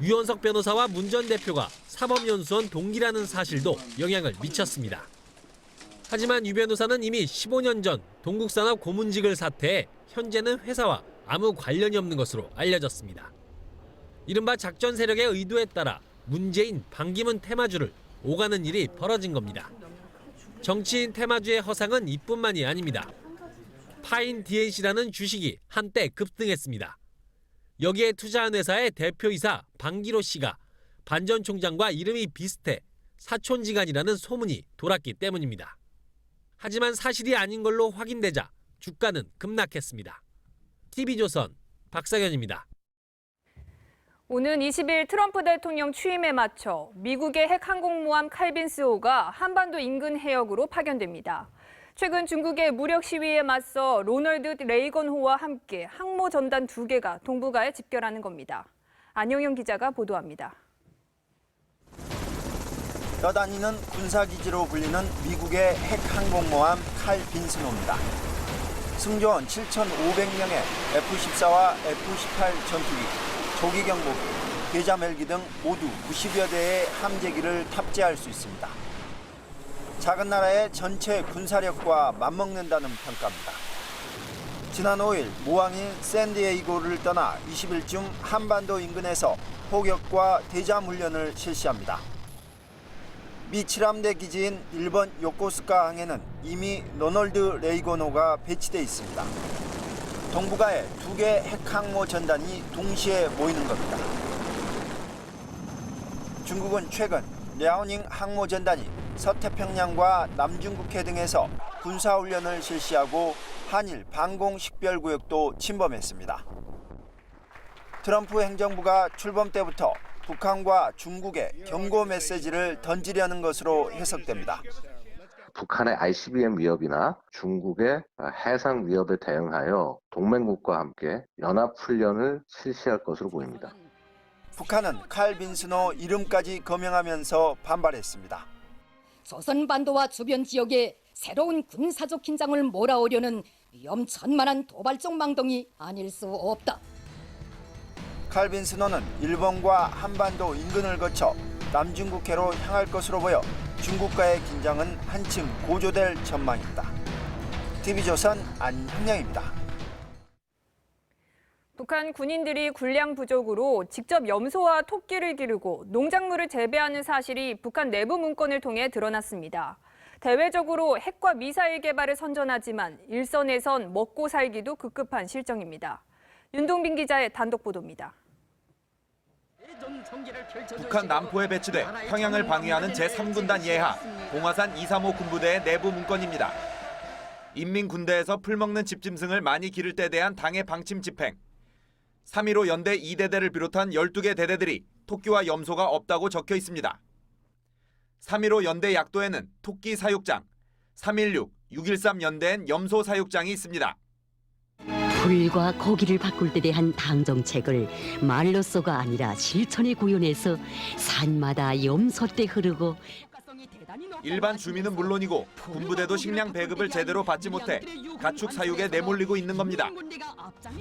유원석 변호사와 문 전 대표가 사법연수원 동기라는 사실도 영향을 미쳤습니다. 하지만 유 변호사는 이미 15년 전 동국산업 고문직을 사퇴해 현재는 회사와 아무 관련이 없는 것으로 알려졌습니다. 이른바 작전 세력의 의도에 따라 문재인 반기문 테마주를 오가는 일이 벌어진 겁니다. 정치인 테마주의 허상은 이뿐만이 아닙니다. 파인 DNC라는 주식이 한때 급등했습니다. 여기에 투자한 회사의 대표이사 방기로 씨가 반 전 총장과 이름이 비슷해 사촌지간이라는 소문이 돌았기 때문입니다. 하지만 사실이 아닌 걸로 확인되자 주가는 급락했습니다. TV조선 박상현입니다. 오는 20일 트럼프 대통령 취임에 맞춰 미국의 핵 항공모함 칼빈스호가 한반도 인근 해역으로 파견됩니다. 최근 중국의 무력 시위에 맞서 로널드 레이건호와 함께 항모 전단 2개가 동북아에 집결하는 겁니다. 안영현 기자가 보도합니다. 떠다니는 군사기지로 불리는 미국의 핵 항공모함 칼 빈슨호입니다. 승조원 7,500명의 F-14와 F-18 전투기, 조기 경보기, 계잠 헬기 등 모두 90여 대의 함재기를 탑재할 수 있습니다. 작은 나라의 전체 군사력과 맞먹는다는 평가입니다. 지난 5일 모항인 샌디에이고를 떠나 20일쯤 한반도 인근에서 포격과 대잠 훈련을 실시합니다. 미 7함대 기지인 일본 요코스카 항에는 이미 로널드 레이건호가 배치돼 있습니다. 동북아에 2개 핵항모 전단이 동시에 모이는 겁니다. 중국은 최근 랴오닝 항모 전단이 서태평양과 남중국해 등에서 군사훈련을 실시하고 한일 방공식별구역도 침범했습니다. 트럼프 행정부가 출범 때부터 북한과 중국에 경고 메시지를 던지려는 것으로 해석됩니다. 북한의 ICBM 위협이나 중국의 해상 위협에 대응하여 동맹국과 함께 연합훈련을 실시할 것으로 보입니다. 북한은 칼 빈슨호 이름까지 거명하면서 반발했습니다. 조선반도와 주변 지역에 새로운 군사적 긴장을 몰아오려는 위험천만한 도발적 망동이 아닐 수 없다. 칼 빈슨호는 일본과 한반도 인근을 거쳐 남중국해로 향할 것으로 보여 중국과의 긴장은 한층 고조될 전망이다. TV조선 안형량입니다. 북한 군인들이 군량 부족으로 직접 염소와 토끼를 기르고 농작물을 재배하는 사실이 북한 내부 문건을 통해 드러났습니다. 대외적으로 핵과 미사일 개발을 선전하지만 일선에선 먹고 살기도 급급한 실정입니다. 윤동빈 기자의 단독 보도입니다. 북한 남포에 배치돼 평양을 방위하는 제3군단 예하 봉화산 235 군부대의 내부 문건입니다. 인민군대에서 풀먹는 집짐승을 많이 기를 때 대한 당의 방침 집행. 3.15 연대 2대대를 비롯한 12개 대대들이 토끼와 염소가 없다고 적혀 있습니다. 3.15 연대 약도에는 토끼 사육장, 3.16, 6.13 연대엔 염소 사육장이 있습니다. 풀과 고기를 바꿀 때 대한 당 정책을 말로써가 아니라 실천에 구현해서 산마다 염소떼 흐르고 일반 주민은 물론이고 군부대도 식량 배급을 제대로 받지 못해 가축 사육에 내몰리고 있는 겁니다.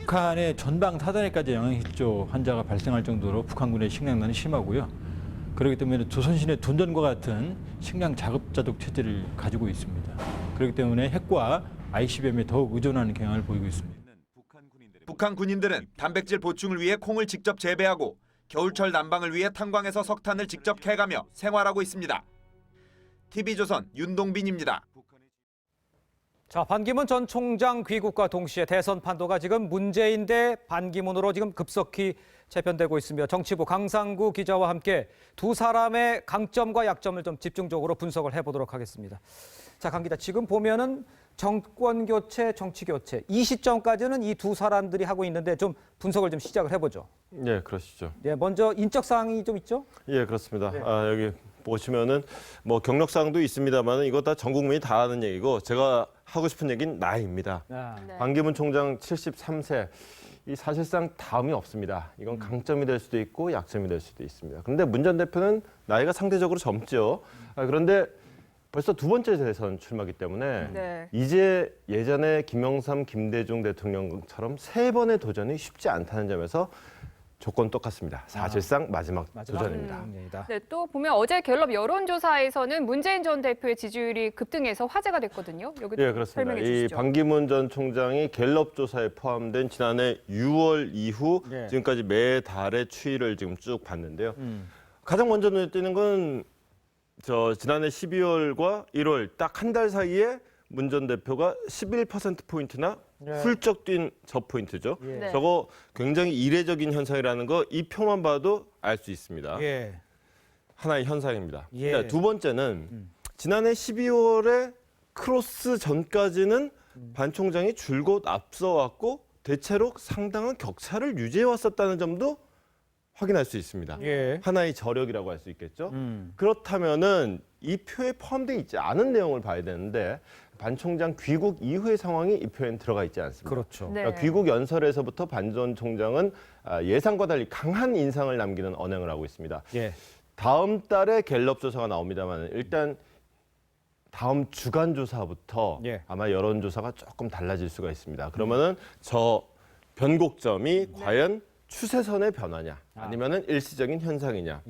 북한의 전방 사단에까지 영양실조 환자가 발생할 정도로 북한군의 식량난이 심하고요. 그렇기 때문에 조선시대 둔전과 같은 식량 자급자족 체제를 가지고 있습니다. 그렇기 때문에 핵과 ICBM에 더욱 의존하는 경향을 보이고 있습니다. 북한 군인들은 단백질 보충을 위해 콩을 직접 재배하고 겨울철 난방을 위해 탄광에서 석탄을 직접 캐가며 생활하고 있습니다. TV조선 윤동빈입니다. 자, 반기문 전 총장 귀국과 동시에 대선 판도가 지금 문재인 대 반기문으로 지금 급속히 재편되고 있으며 정치부 강상구 기자와 함께 두 사람의 강점과 약점을 좀 집중적으로 분석을 해보도록 하겠습니다. 자, 강 기자, 지금 보면은 정권 교체, 정치 교체 이 시점까지는 이 두 사람들이 하고 있는데 좀 분석을 좀 시작을 해보죠. 네, 그러시죠. 예, 먼저 인적 사항이 좀 있죠? 예, 그렇습니다. 여기 보시면은 뭐 경력 사항도 있습니다만은 이거 다 전 국민이 다 아는 얘기고 제가 하고 싶은 얘기는 나이입니다. 반기문 총장 73세. 이 사실상 다음이 없습니다. 이건 강점이 될 수도 있고 약점이 될 수도 있습니다. 그런데 문 전 대표는 나이가 상대적으로 젊죠. 그런데 벌써 두 번째 대선 출마기 때문에 이제 예전에 김영삼, 김대중 대통령처럼 세 번의 도전이 쉽지 않다는 점에서 조건 똑같습니다. 사실상 마지막 도전입니다. 네, 또 보면 어제 갤럽 여론조사에서는 문재인 전 대표의 지지율이 급등해서 화제가 됐거든요. 여기도 예, 그렇습니다. 설명해 주시죠. 이 반기문 전 총장이 갤럽 조사에 포함된 지난해 6월 이후 지금까지 매달의 추이를 지금 쭉 봤는데요. 가장 먼저 눈에 띄는 건 지난해 12월과 1월 딱 한 달 사이에 문 전 대표가 11%포인트나 훌쩍 뛴 저 포인트죠. 저거 굉장히 이례적인 현상이라는 거 이 표만 봐도 알 수 있습니다. 하나의 현상입니다. 두 번째는 지난해 12월에 크로스 전까지는 반 총장이 줄곧 앞서왔고 대체로 상당한 격차를 유지해왔었다는 점도 확인할 수 있습니다. 하나의 저력이라고 할 수 있겠죠. 그렇다면은 이 표에 포함되어 있지 않은 내용을 봐야 되는데 반 총장 귀국 이후의 상황이 이 표에는 들어가 있지 않습니다. 그렇죠. 그러니까 귀국 연설에서부터 반 전 총장은 예상과 달리 강한 인상을 남기는 언행을 하고 있습니다. 다음 달에 갤럽 조사가 나옵니다만 일단 다음 주간 조사부터 아마 여론 조사가 조금 달라질 수가 있습니다. 그러면은 저 변곡점이 과연 추세선의 변화냐 아니면은 일시적인 현상이냐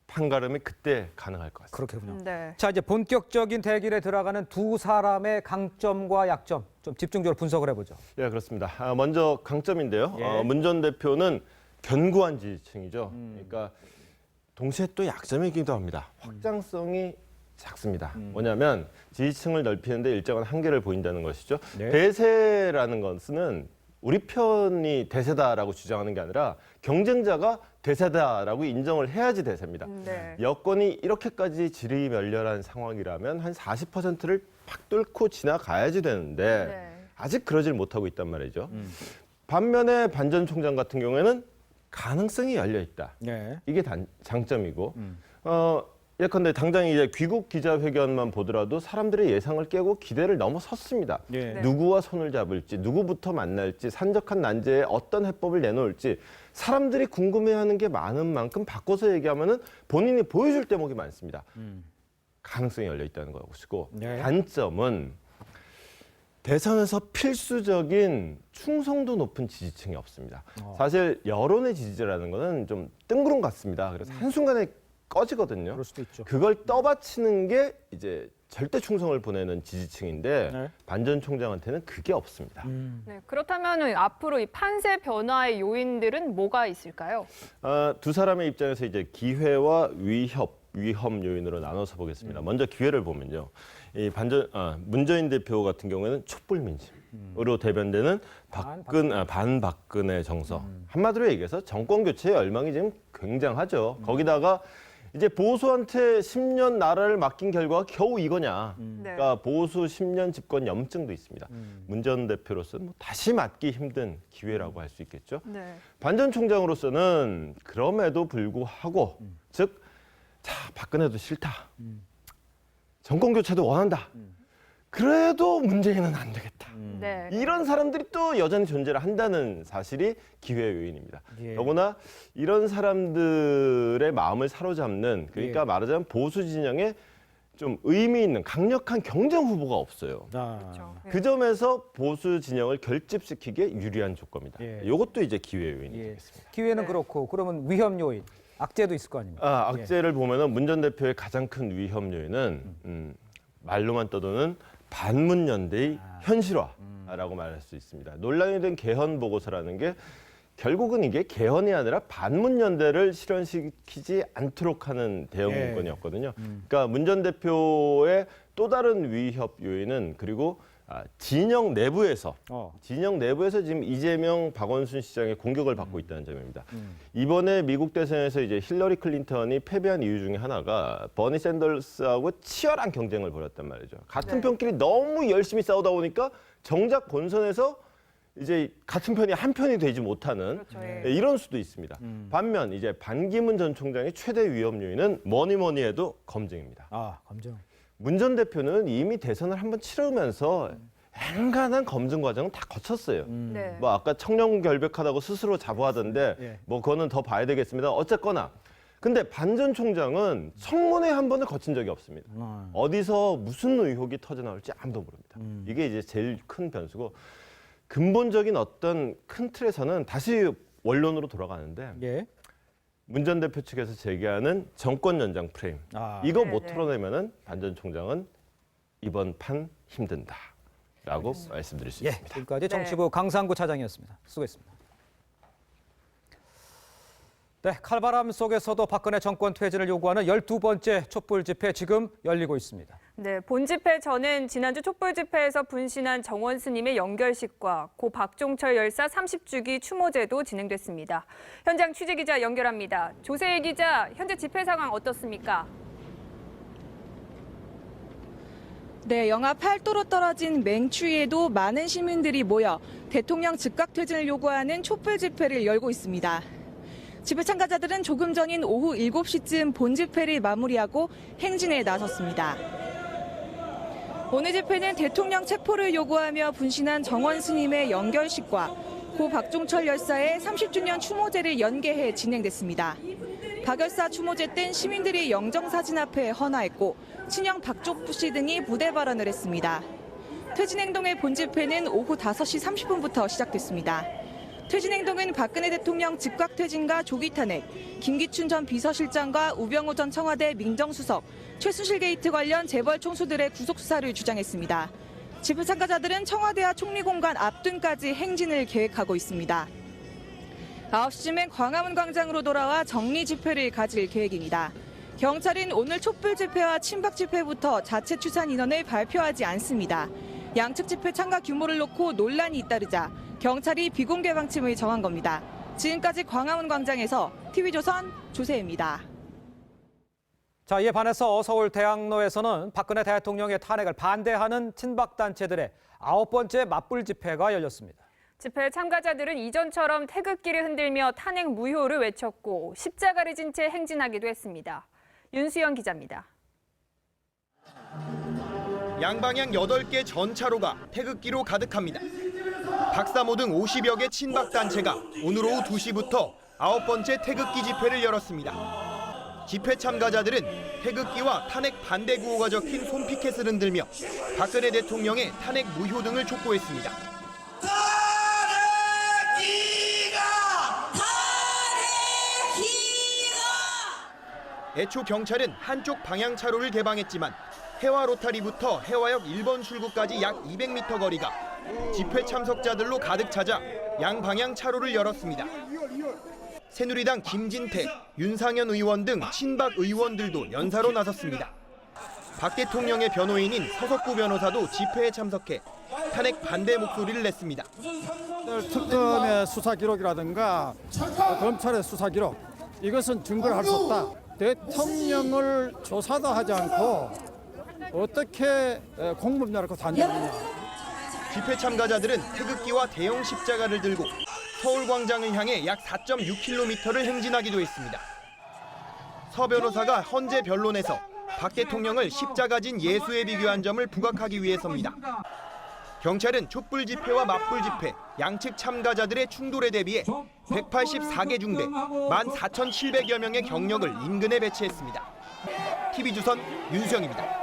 판가름이 그때 가능할 것 같습니다. 그렇군요. 자, 이제 본격적인 대결에 들어가는 두 사람의 강점과 약점 좀 집중적으로 분석을 해보죠. 예, 그렇습니다. 먼저 강점인데요. 문 전 대표는 견고한 지지층이죠. 그러니까 동시에 또 약점이기도 합니다. 확장성이 작습니다. 뭐냐면 지지층을 넓히는데 일정한 한계를 보인다는 것이죠. 대세라는 것은 우리 편이 대세다라고 주장하는 게 아니라 경쟁자가 대세다라고 인정을 해야지 대세입니다. 여건이 이렇게까지 지리멸렬한 상황이라면 한 40%를 팍 뚫고 지나가야지 되는데 아직 그러질 못하고 있단 말이죠. 반면에 반 전 총장 같은 경우에는 가능성이 열려 있다. 이게 장점이고 예컨대 당장 이제 귀국 기자회견만 보더라도 사람들의 예상을 깨고 기대를 넘어섰습니다. 누구와 손을 잡을지, 누구부터 만날지, 산적한 난제에 어떤 해법을 내놓을지 사람들이 궁금해하는 게 많은 만큼 바꿔서 얘기하면은 본인이 보여줄 대목이 많습니다. 가능성이 열려 있다는 것이고 단점은 대선에서 필수적인 충성도 높은 지지층이 없습니다. 사실 여론의 지지라는 거는 좀 뜬구름 같습니다. 그래서 한순간에 꺼지거든요. 그럴 수도 있죠. 그걸 떠받치는 게 이제 절대 충성을 보내는 지지층인데 네. 반 전 총장한테는 그게 없습니다. 네, 그렇다면 앞으로 이 판세 변화의 요인들은 뭐가 있을까요? 두 사람의 입장에서 이제 기회와 위험 요인으로 나눠서 보겠습니다. 먼저 기회를 보면요. 이 문재인 대표 같은 경우에는 촛불 민심으로 대변되는 반박근혜 정서. 한마디로 얘기해서 정권 교체의 열망이 지금 굉장하죠. 거기다가 이제 보수한테 10년 나라를 맡긴 결과가 겨우 이거냐. 그러니까 보수 10년 집권 염증도 있습니다. 문 전 대표로서는 뭐 다시 맡기 힘든 기회라고 할 수 있겠죠. 네. 반 전 총장으로서는 그럼에도 불구하고 즉, 자, 박근혜도 싫다. 정권 교체도 원한다. 그래도 문재인은 안 되겠다. 네. 이런 사람들이 또 여전히 존재를 한다는 사실이 기회 요인입니다. 예. 더구나 이런 사람들의 마음을 사로잡는 그러니까 말하자면 보수 진영에 좀 의미 있는 강력한 경쟁 후보가 없어요. 그 점에서 보수 진영을 결집시키기에 유리한 조건입니다. 이것도 이제 기회 요인이 되겠습니다. 기회는 그렇고 그러면 위험 요인, 악재도 있을 거 아닙니까? 악재를 보면은 문 전 대표의 가장 큰 위험 요인은 말로만 떠도는 반문연대의 현실화라고 말할 수 있습니다. 논란이 된 개헌 보고서라는 게 결국은 이게 개헌이 아니라 반문연대를 실현시키지 않도록 하는 대응 문건이었거든요. 그러니까 문 전 대표의 또 다른 위협 요인은 그리고 진영 내부에서 지금 이재명, 박원순 시장의 공격을 받고 있다는 점입니다. 이번에 미국 대선에서 이제 힐러리 클린턴이 패배한 이유 중에 하나가 버니 샌더스하고 치열한 경쟁을 벌였단 말이죠. 같은 편끼리 너무 열심히 싸우다 보니까 정작 본선에서 이제 같은 편이 한 편이 되지 못하는 이런 수도 있습니다. 반면 이제 반기문 전 총장의 최대 위험 요인은 뭐니 해도 검증입니다. 검증. 문 전 대표는 이미 대선을 한번 치르면서 엔간한 검증 과정은 다 거쳤어요. 네. 뭐 아까 청렴 결백하다고 스스로 자부하던데 뭐 그거는 더 봐야 되겠습니다. 어쨌거나 근데 반 전 총장은 청문회 한 번을 거친 적이 없습니다. 어디서 무슨 의혹이 터져 나올지 아무도 모릅니다. 이게 이제 제일 큰 변수고 근본적인 어떤 큰 틀에서는 다시 원론으로 돌아가는데 문 전 대표 측에서 제기하는 정권 연장 프레임 이거 못 털어내면은 반 전 총장은 이번 판 힘든다라고 말씀드릴 수 있습니다. 지금까지 정치부 강상구 차장이었습니다. 수고했습니다. 네, 칼바람 속에서도 박근혜 정권 퇴진을 요구하는 12번째 촛불 집회 지금 열리고 있습니다. 네, 본 집회 전엔 지난주 촛불 집회에서 분신한 정원 스님의 연결식과 고 박종철 열사 30주기 추모제도 진행됐습니다. 현장 취재 기자 연결합니다. 조세희 기자, 현재 집회 상황 어떻습니까? 네, 영하 8도로 떨어진 맹추위에도 많은 시민들이 모여 대통령 즉각 퇴진을 요구하는 촛불 집회를 열고 있습니다. 집회 참가자들은 조금 전인 오후 7시쯤 본 집회를 마무리하고 행진에 나섰습니다. 오늘 집회는 대통령 체포를 요구하며 분신한 정원 스님의 연결식과 고 박종철 열사의 30주년 추모제를 연계해 진행됐습니다. 박 열사 추모제 땐 시민들이 영정사진 앞에 헌화했고 친형 박종부 씨 등이 부대 발언을 했습니다. 퇴진행동의 본 집회는 오후 5시 30분부터 시작됐습니다. 퇴진행동은 박근혜 대통령 즉각 퇴진과 조기 탄핵, 김기춘 전 비서실장과 우병우 전 청와대 민정수석, 최순실 게이트 관련 재벌 총수들의 구속 수사를 주장했습니다. 집회 참가자들은 청와대와 총리공관 앞둔까지 행진을 계획하고 있습니다. 9시쯤엔 광화문 광장으로 돌아와 정리 집회를 가질 계획입니다. 경찰은 오늘 촛불 집회와 친박 집회부터 자체 추산 인원을 발표하지 않습니다. 양측 집회 참가 규모를 놓고 논란이 잇따르자 경찰이 비공개 방침을 정한 겁니다. 지금까지 광화문 광장에서 TV조선 조세희입니다. 자, 이에 반해서 서울 대학로에서는 박근혜 대통령의 탄핵을 반대하는 친박단체들의 9번째 맞불 집회가 열렸습니다. 집회 참가자들은 이전처럼 태극기를 흔들며 탄핵 무효를 외쳤고 십자가를 진 채 행진하기도 했습니다. 윤수연 기자입니다. 양방향 8개 전차로가 태극기로 가득합니다. 박사모 등 50여 개 친박단체가 오늘 오후 2시부터 9번째 태극기 집회를 열었습니다. 집회 참가자들은 태극기와 탄핵 반대 구호가 적힌 손피켓을 흔들며 박근혜 대통령의 탄핵 무효 등을 촉구했습니다. 애초 경찰은 한쪽 방향 차로를 개방했지만 해화 로타리부터 해화역 1번 출구까지 약 200m 거리가 집회 참석자들로 가득 차자 양방향 차로를 열었습니다. 새누리당 김진태, 윤상현 의원 등 친박 의원들도 연사로 나섰습니다. 박 대통령의 변호인인 서석구 변호사도 집회에 참석해 탄핵 반대 목소리를 냈습니다. 특검의 수사 기록이라든가 검찰의 수사 기록, 이것은 증거를 할 수 없다. 대통령을 조사도 하지 않고 어떻게 공범자를 단정하느냐. 집회 참가자들은 태극기와 대형 십자가를 들고 서울광장을 향해 약 4.6km를 행진하기도 했습니다. 서 변호사가 헌재 변론에서 박 대통령을 십자가진 예수에 비교한 점을 부각하기 위해서입니다. 경찰은 촛불 집회와 맞불 집회, 양측 참가자들의 충돌에 대비해 184개 중대 14,700여 명의 경력을 인근에 배치했습니다. TV조선 윤수영입니다.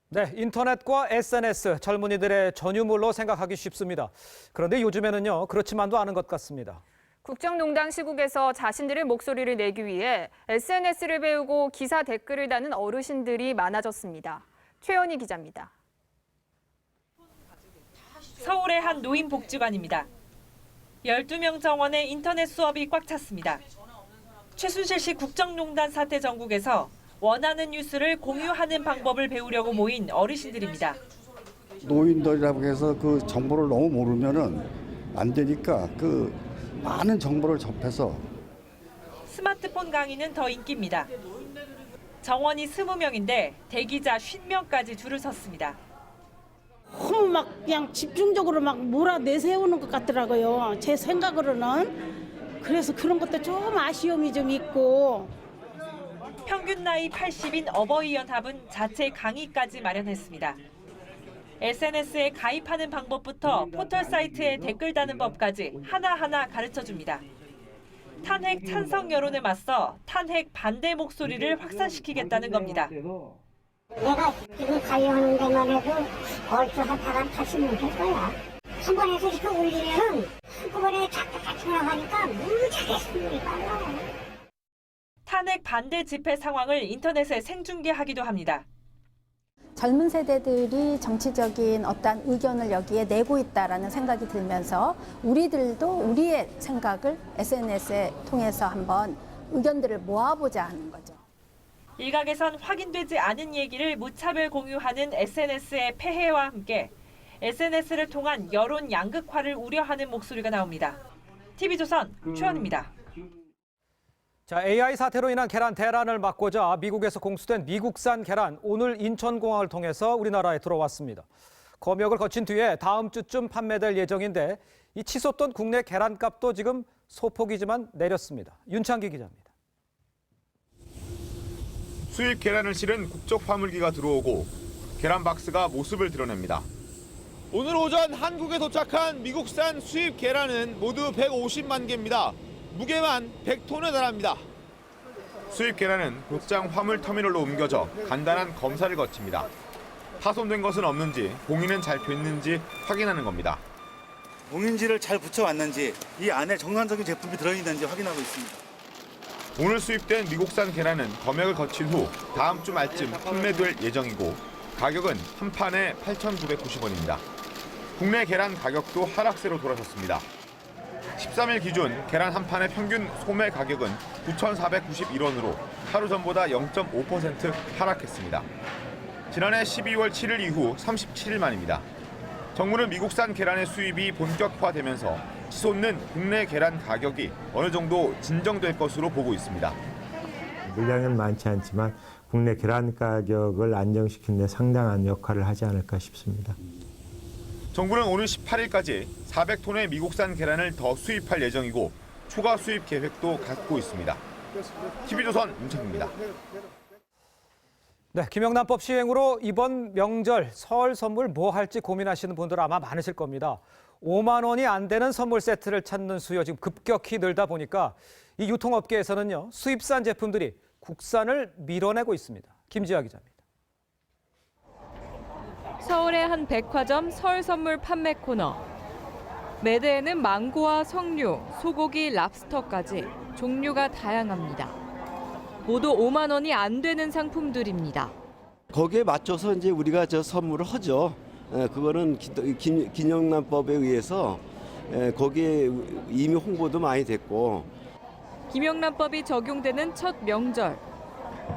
네, 인터넷과 SNS, 젊은이들의 전유물로 생각하기 쉽습니다. 그런데 요즘에는요, 그렇지만도 않은 것 같습니다. 국정농단 시국에서 자신들의 목소리를 내기 위해 SNS를 배우고 기사 댓글을 다는 어르신들이 많아졌습니다. 최연희 기자입니다. 서울의 한 노인복지관입니다. 12명 정원의 인터넷 수업이 꽉 찼습니다. 최순실 씨 국정농단 사태 전국에서 원하는 뉴스를 공유하는 방법을 배우려고 모인 어르신들입니다. 노인들이라고 해서 그 정보를 너무 모르면은 안 되니까 그 많은 정보를 접해서 스마트폰 강의는 더 인기입니다. 정원이 20명인데 대기자 50명까지 줄을 섰습니다. 너무 막 그냥 집중적으로 막 몰아내세우는 것 같더라고요. 제 생각으로는. 그래서 그런 것도 좀 아쉬움이 좀 있고. 평균 나이 80인 어버이연합은 자체 강의까지 마련했습니다. SNS에 가입하는 방법부터 포털 사이트에 댓글 다는 법까지 하나하나 가르쳐줍니다. 탄핵 찬성 여론에 맞서 탄핵 반대 목소리를 확산시키겠다는 겁니다. 내가 지금 가려하는 데만 해도 얼추 한 80명 될 거야. 한 번에서 이렇게 올리면은 한꺼번에 같이 나가니까 무지하게 손들이 빨라. 탄핵 반대 집회 상황을 인터넷에 생중계하기도 합니다. 젊은 세대들이 정치적인 어떤 의견을 여기에 내고 있다라는 생각이 들면서 우리들도 우리의 생각을 SNS에 통해서 한번 의견들을 모아보자 하는 거죠. 일각에선 확인되지 않은 얘기를 무차별 공유하는 SNS의 폐해와 함께 SNS를 통한 여론 양극화를 우려하는 목소리가 나옵니다. TV조선 최연입니다. 자, AI 사태로 인한 계란 대란을 막고자 미국에서 공수된 미국산 계란, 오늘 인천공항을 통해서 우리나라에 들어왔습니다. 검역을 거친 뒤에 다음 주쯤 판매될 예정인데 이 치솟던 국내 계란값도 지금 소폭이지만 내렸습니다. 윤창기 기자입니다. 수입 계란을 실은 국적 화물기가 들어오고 계란 박스가 모습을 드러냅니다. 오늘 오전 한국에 도착한 미국산 수입 계란은 모두 150만 개입니다. 무게만 100톤에 달합니다. 수입 계란은 곧장 화물 터미널로 옮겨져 간단한 검사를 거칩니다. 파손된 것은 없는지, 봉인은 잘 됐는지 확인하는 겁니다. 봉인지를 잘 붙여왔는지, 이 안에 정상적인 제품이 들어있는지 확인하고 있습니다. 오늘 수입된 미국산 계란은 검역을 거친 후 다음 주 말쯤 판매될 예정이고 가격은 한 판에 8,990원입니다. 국내 계란 가격도 하락세로 돌아섰습니다. 13일 기준 계란 한 판의 평균 소매 가격은 9,491원으로 하루 전보다 0.5% 하락했습니다. 지난해 12월 7일 이후 37일 만입니다. 정부는 미국산 계란의 수입이 본격화되면서 치솟는 국내 계란 가격이 어느 정도 진정될 것으로 보고 있습니다. 물량은 많지 않지만 국내 계란 가격을 안정시키는 데 상당한 역할을 하지 않을까 싶습니다. 정부는 오늘 18일까지 400톤의 미국산 계란을 더 수입할 예정이고 추가 수입 계획도 갖고 있습니다. TV조선 윤창기입니다. 네, 김영란법 시행으로 이번 명절 설 선물 뭐 할지 고민하시는 분들 아마 많으실 겁니다. 5만 원이 안 되는 선물 세트를 찾는 수요 지금 급격히 늘다 보니까 이 유통업계에서는요, 수입산 제품들이 국산을 밀어내고 있습니다. 김지아 기자입니다. 서울의 한 백화점 설 선물 판매 코너. 매대에는 망고와 석류, 소고기, 랍스터까지 종류가 다양합니다. 모두 5만 원이 안 되는 상품들입니다. 거기에 맞춰서 이제 우리가 선물을 하죠. 그거는 기념난법에 의해서 거기에 이미 홍보도 많이 됐고. 김영란법이 적용되는 첫 명절.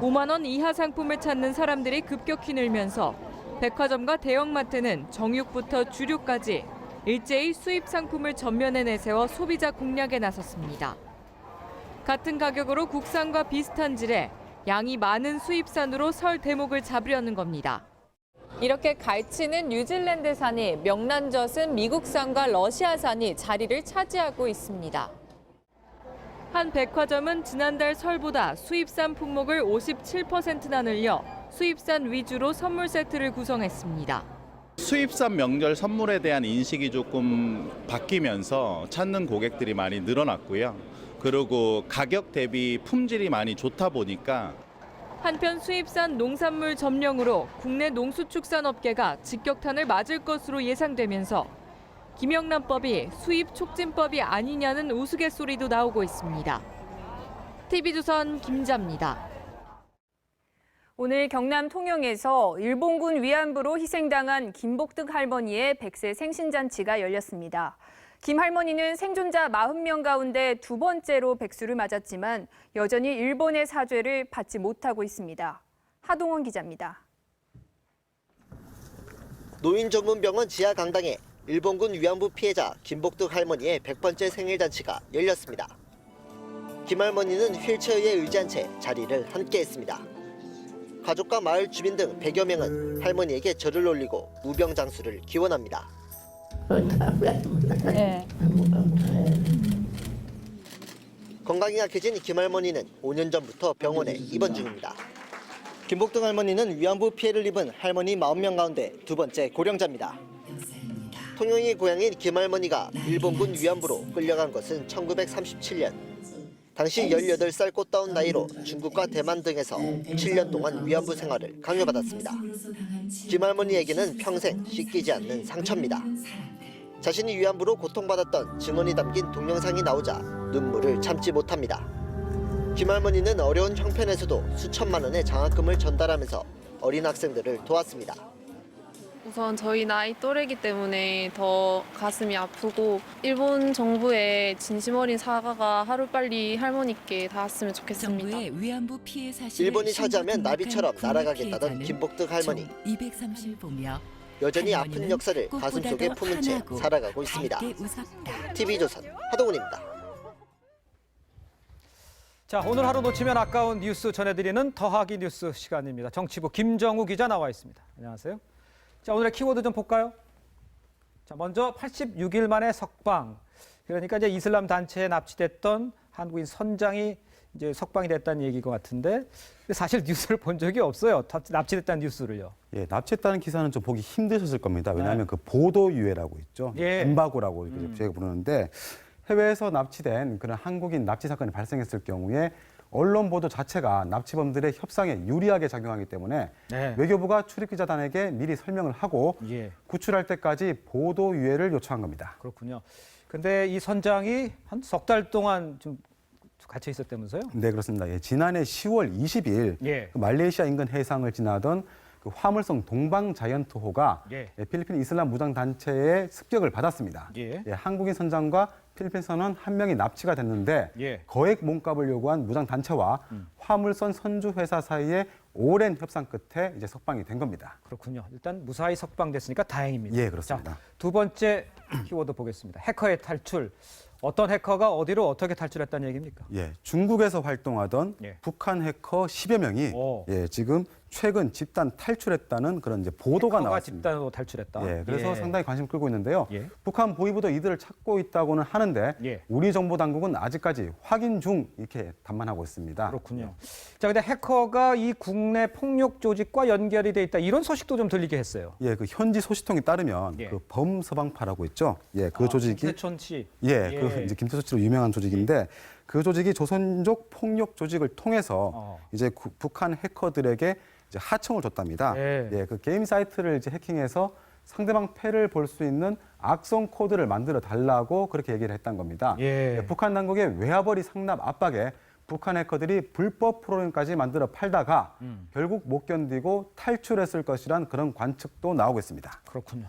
5만 원 이하 상품을 찾는 사람들이 급격히 늘면서 백화점과 대형마트는 정육부터 주류까지 일제히 수입 상품을 전면에 내세워 소비자 공략에 나섰습니다. 같은 가격으로 국산과 비슷한 질에 양이 많은 수입산으로 설 대목을 잡으려는 겁니다. 이렇게 갈치는 뉴질랜드산이, 명란젓은 미국산과 러시아산이 자리를 차지하고 있습니다. 한 백화점은 지난달 설보다 수입산 품목을 57%나 늘려 수입산 위주로 선물 세트를 구성했습니다. 수입산 명절 선물에 대한 인식이 조금 바뀌면서 찾는 고객들이 많이 늘어났고요. 그리고 가격 대비 품질이 많이 좋다 보니까 한편 수입산 농산물 점령으로 국내 농수축산업계가 직격탄을 맞을 것으로 예상되면서 김영란법이 수입 촉진법이 아니냐는 우스갯소리도 나오고 있습니다. TV조선 김자입니다. 오늘 경남 통영에서 일본군 위안부로 희생당한 김복득 할머니의 100세 생신잔치가 열렸습니다. 김 할머니는 생존자 40명 가운데 두 번째로 백수를 맞았지만 여전히 일본의 사죄를 받지 못하고 있습니다. 하동원 기자입니다. 노인전문병원 지하 강당에 일본군 위안부 피해자 김복득 할머니의 100번째 생일잔치가 열렸습니다. 김 할머니는 휠체어에 의지한 채 자리를 함께했습니다. 가족과 마을 주민 등 100여 명은 할머니에게 절을 올리고 무병장수를 기원합니다. 네. 건강이 약해진 김 할머니는 5년 전부터 병원에 입원 중입니다. 김복등 할머니는 위안부 피해를 입은 할머니 40명 가운데 두 번째 고령자입니다. 통영이 고향인 김 할머니가 일본군 위안부로 끌려간 것은 1937년. 당시 18살 꽃다운 나이로 중국과 대만 등에서 7년 동안 위안부 생활을 강요받았습니다. 김 할머니에게는 평생 씻기지 않는 상처입니다. 자신이 위안부로 고통받았던 증언이 담긴 동영상이 나오자 눈물을 참지 못합니다. 김 할머니는 어려운 형편에서도 수천만 원의 장학금을 전달하면서 어린 학생들을 도왔습니다. 우선 저희 나이 또래이기 때문에 더 가슴이 아프고 일본 정부의 진심 어린 사과가 하루빨리 할머니께 닿았으면 좋겠습니다. 위안부 피해 사실을 일본이 차지하면 나비처럼 날아가겠다던 김복득 할머니. 230보며 여전히 아픈 역사를 가슴속에 품은 채 살아가고 있습니다. TV조선 하동훈입니다. 자, 오늘 하루 놓치면 아까운 뉴스 전해드리는 더하기 뉴스 시간입니다. 정치부 김정우 기자 나와 있습니다. 안녕하세요. 자, 오늘의 키워드 좀 볼까요? 자, 먼저 86일 만에 석방. 그러니까 이제 이슬람 단체에 납치됐던 한국인 선장이 이제 석방이 됐다는 얘기인 것 같은데 사실 뉴스를 본 적이 없어요. 납치됐다는 뉴스를요. 예, 납치했다는 기사는 좀 보기 힘드셨을 겁니다. 왜냐하면 그 보도 유예라고 있죠. 예. embargo라고 저희가 부르는데 해외에서 납치된 그런 한국인 납치 사건이 발생했을 경우에 언론 보도 자체가 납치범들의 협상에 유리하게 작용하기 때문에 네. 외교부가 출입기자단에게 미리 설명을 하고 예. 구출할 때까지 보도 유예를 요청한 겁니다. 그렇군요. 근데 이 선장이 한 석 달 동안 좀 갇혀 있었다면서요? 네, 그렇습니다. 예, 지난해 10월 20일 예. 그 말레이시아 인근 해상을 지나던 그 화물성 동방 자이언트호가 예. 필리핀 이슬람 무장 단체의 습격을 받았습니다. 예. 예, 한국인 선장과 필리핀 선원 한 명이 납치가 됐는데 예. 거액 몸값을 요구한 무장 단체와 화물선 선주 회사 사이에 오랜 협상 끝에 이제 석방이 된 겁니다. 그렇군요. 일단 무사히 석방됐으니까 다행입니다. 예, 그렇습니다. 자, 두 번째 키워드 보겠습니다. 해커의 탈출. 어떤 해커가 어디로 어떻게 탈출했다는 얘기입니까? 예, 중국에서 활동하던 예. 북한 해커 10여 명이 오. 예, 지금 최근 집단 탈출했다는 그런 이제 보도가 해커가 나왔습니다. 집단으로 탈출했다. 예, 그래서 예. 상당히 관심을 끌고 있는데요. 예. 북한 보위부도 이들을 찾고 있다고는 하는데 예. 우리 정보 당국은 아직까지 확인 중 이렇게 단만하고 있습니다. 그렇군요. 자, 근데 해커가 이 국내 폭력 조직과 연결이 돼 있다 이런 소식도 좀 들리게 했어요. 예, 그 현지 소식통에 따르면 예. 그 범서방파라고 있죠. 예, 그 조직이 김태천 씨. 예, 예. 그 이제 김태천 씨로 유명한 조직인데 그 조직이 조선족 폭력 조직을 통해서 이제 북한 해커들에게 이제 하청을 줬답니다. 예. 예, 그 게임 사이트를 이제 해킹해서 상대방 패를 볼 수 있는 악성 코드를 만들어 달라고 그렇게 얘기를 했던 겁니다. 예. 북한 당국의 외화벌이 상납 압박에 북한 해커들이 불법 프로그램까지 만들어 팔다가 결국 못 견디고 탈출했을 것이란 그런 관측도 나오고 있습니다. 그렇군요.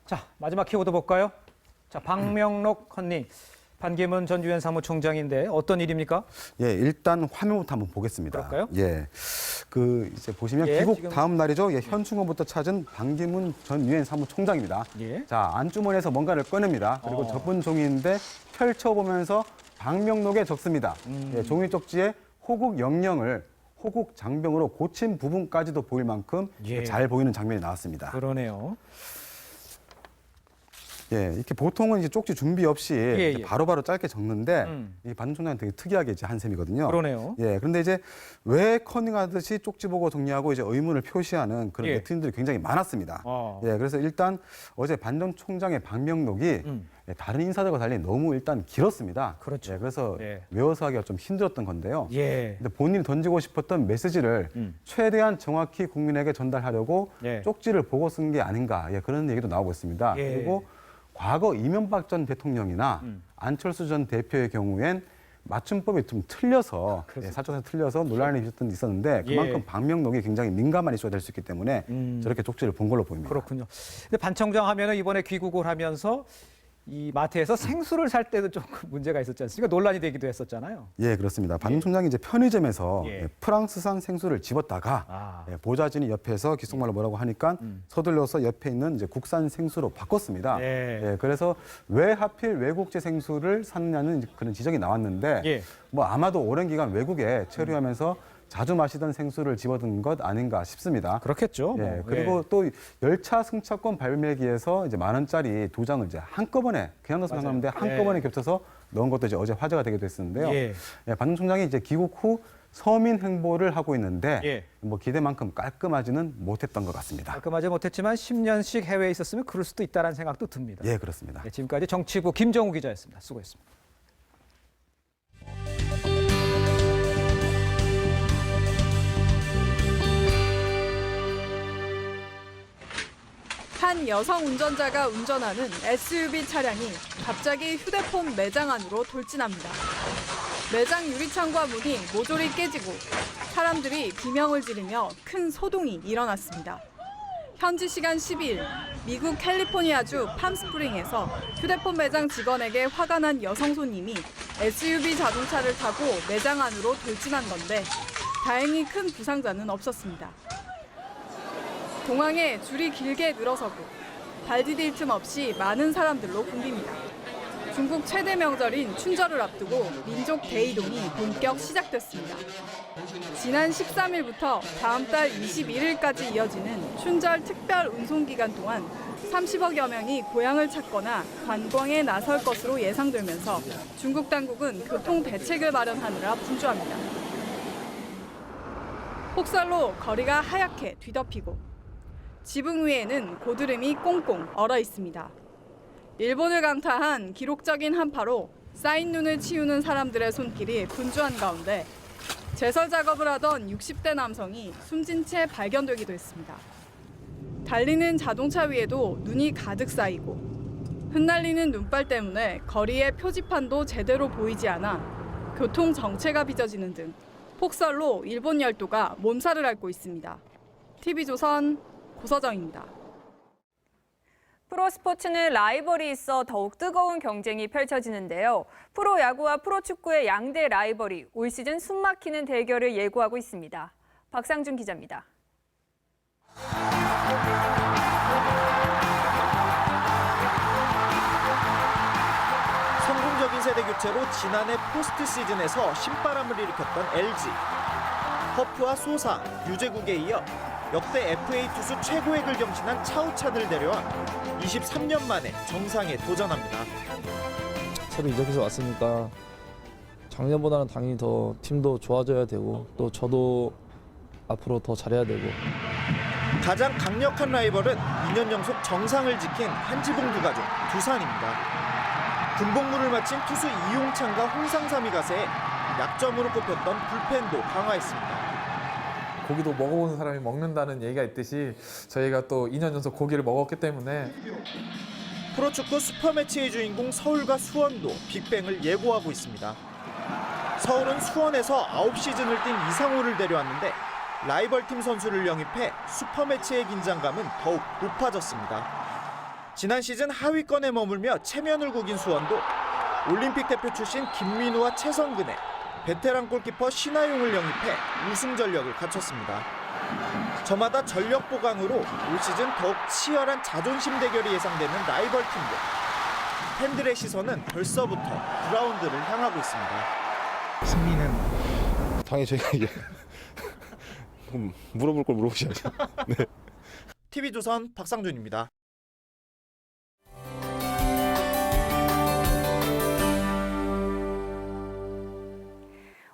자, 마지막 키워드 볼까요? 자, 박명록 컨닝. 반기문 전 유엔 사무총장인데 어떤 일입니까? 예, 일단 화면부터 한번 보겠습니다. 그럴까요? 예, 이제 보시면 예, 귀국 지금... 다음 날이죠. 예, 현충원부터 찾은 반기문 전 유엔 사무총장입니다. 예. 자, 안주머니에서 뭔가를 꺼냅니다. 그리고 접은 종이인데 펼쳐보면서 박명록에 적습니다. 예, 종이 쪽지에 호국 영령을 호국 장병으로 고친 부분까지도 보일 만큼 예. 잘 보이는 장면이 나왔습니다. 그러네요. 예, 이렇게 보통은 이제 쪽지 준비 없이 예. 바로바로 짧게 적는데 이 반 총장은 되게 특이하게 이제 한 셈이거든요. 그러네요. 예, 그런데 이제 왜 커닝하듯이 쪽지 보고 정리하고 이제 의문을 표시하는 그런 예. 네티즌들이 굉장히 많았습니다. 예, 그래서 일단 어제 반 전 총장의 방명록이 예, 다른 인사들과 달리 너무 일단 길었습니다. 그렇죠. 예, 그래서 예. 외워서 하기가 좀 힘들었던 건데요. 예. 근데 본인이 던지고 싶었던 메시지를 최대한 정확히 국민에게 전달하려고 예. 쪽지를 보고 쓴 게 아닌가 그런 얘기도 나오고 있습니다. 예. 그리고 과거 이명박 전 대통령이나 안철수 전 대표의 경우엔 맞춤법이 좀 틀려서 사전에 틀려서 논란이 있었는데 그만큼 예. 방명록이 굉장히 민감한 이슈가 될 수 있기 때문에 저렇게 쪽지를 본 걸로 보입니다. 그렇군요. 근데 반 총장 하면은 이번에 귀국을 하면서 이 마트에서 생수를 살 때도 좀 문제가 있었지 않습니까? 논란이 되기도 했었잖아요. 예, 그렇습니다. 반 총장이 이제 편의점에서 예. 프랑스산 생수를 집었다가 보좌진이 옆에서 귓속말로 뭐라고 하니까 서둘러서 옆에 있는 이제 국산 생수로 바꿨습니다. 예. 그래서 왜 하필 외국제 생수를 샀느냐는 그런 지적이 나왔는데 예. 뭐 아마도 오랜 기간 외국에 체류하면서 자주 마시던 생수를 집어든 것 아닌가 싶습니다. 그렇겠죠. 예, 그리고 또 열차 승차권 발매기에서 이제 10,000원짜리 2장을 이제 한꺼번에 그냥 넣어서 나갔는데 한꺼번에 겹쳐서 넣은 것도 이제 어제 화제가 되기도 했었는데요. 예. 반 총장이 이제 귀국 후 서민 행보를 하고 있는데 예. 뭐 기대만큼 깔끔하지는 못했던 것 같습니다. 깔끔하지 못했지만 10년씩 해외에 있었으면 그럴 수도 있다는 생각도 듭니다. 예, 그렇습니다. 네, 지금까지 정치부 김정우 기자였습니다. 수고했습니다. 한 여성 운전자가 운전하는 SUV 차량이 갑자기 휴대폰 매장 안으로 돌진합니다. 매장 유리창과 문이 모조리 깨지고 사람들이 비명을 지르며 큰 소동이 일어났습니다. 현지 시간 12일 미국 캘리포니아주 팜스프링에서 휴대폰 매장 직원에게 화가 난 여성 손님이 SUV 자동차를 타고 매장 안으로 돌진한 건데 다행히 큰 부상자는 없었습니다. 공항에 줄이 길게 늘어서고 발 디딜 틈 없이 많은 사람들로 붐빕니다. 중국 최대 명절인 춘절을 앞두고 민족 대이동이 본격 시작됐습니다. 지난 13일부터 다음 달 21일까지 이어지는 춘절 특별 운송 기간 동안 30억여 명이 고향을 찾거나 관광에 나설 것으로 예상되면서 중국 당국은 교통 대책을 마련하느라 분주합니다. 폭설로 거리가 하얗게 뒤덮이고 지붕 위에는 고드름이 꽁꽁 얼어 있습니다. 일본을 강타한 기록적인 한파로 쌓인 눈을 치우는 사람들의 손길이 분주한 가운데 제설 작업을 하던 60대 남성이 숨진 채 발견되기도 했습니다. 달리는 자동차 위에도 눈이 가득 쌓이고 흩날리는 눈발 때문에 거리의 표지판도 제대로 보이지 않아 교통 정체가 빚어지는 등 폭설로 일본 열도가 몸살을 앓고 있습니다. TV조선 고서정입니다. 프로스포츠는 라이벌이 있어 더욱 뜨거운 경쟁이 펼쳐지는데요. 프로야구와 프로축구의 양대 라이벌이 올 시즌 숨막히는 대결을 예고하고 있습니다. 박상준 기자입니다. 성공적인 세대 교체로 지난해 포스트 시즌에서 신바람을 일으켰던 LG. 허프와 소사, 유제국에 이어 역대 FA 투수 최고액을 경신한 차우찬을 데려와 23년 만에 정상에 도전합니다. 새로 이적해서 왔으니까 작년보다는 당연히 더 팀도 좋아져야 되고 또 저도 앞으로 더 잘해야 되고. 가장 강력한 라이벌은 2년 연속 정상을 지킨 한지봉 두 가족 두산입니다. 군복무를 마친 투수 이용찬과 홍상삼이 가세해 약점으로 꼽혔던 불펜도 강화했습니다. 고기도 먹어본 사람이 먹는다는 얘기가 있듯이 저희가 또 2년 연속 고기를 먹었기 때문에 프로축구 슈퍼매치의 주인공 서울과 수원도 빅뱅을 예고하고 있습니다. 서울은 수원에서 9시즌을 뛴 이상호를 데려왔는데 라이벌팀 선수를 영입해 슈퍼매치의 긴장감은 더욱 높아졌습니다. 지난 시즌 하위권에 머물며 체면을 구긴 수원도 올림픽 대표 출신 김민우와 최성근에 베테랑 골키퍼 신하용을 영입해 우승 전력을 갖췄습니다. 저마다 전력 보강으로 올 시즌 더욱 치열한 자존심 대결이 예상되는 라이벌 팀들. 팬들의 시선은 벌써부터 그라운드를 향하고 있습니다. 승리는 당연히 저희가 이게 물어볼 걸 물어보셔야죠. 네. TV조선 박상준입니다.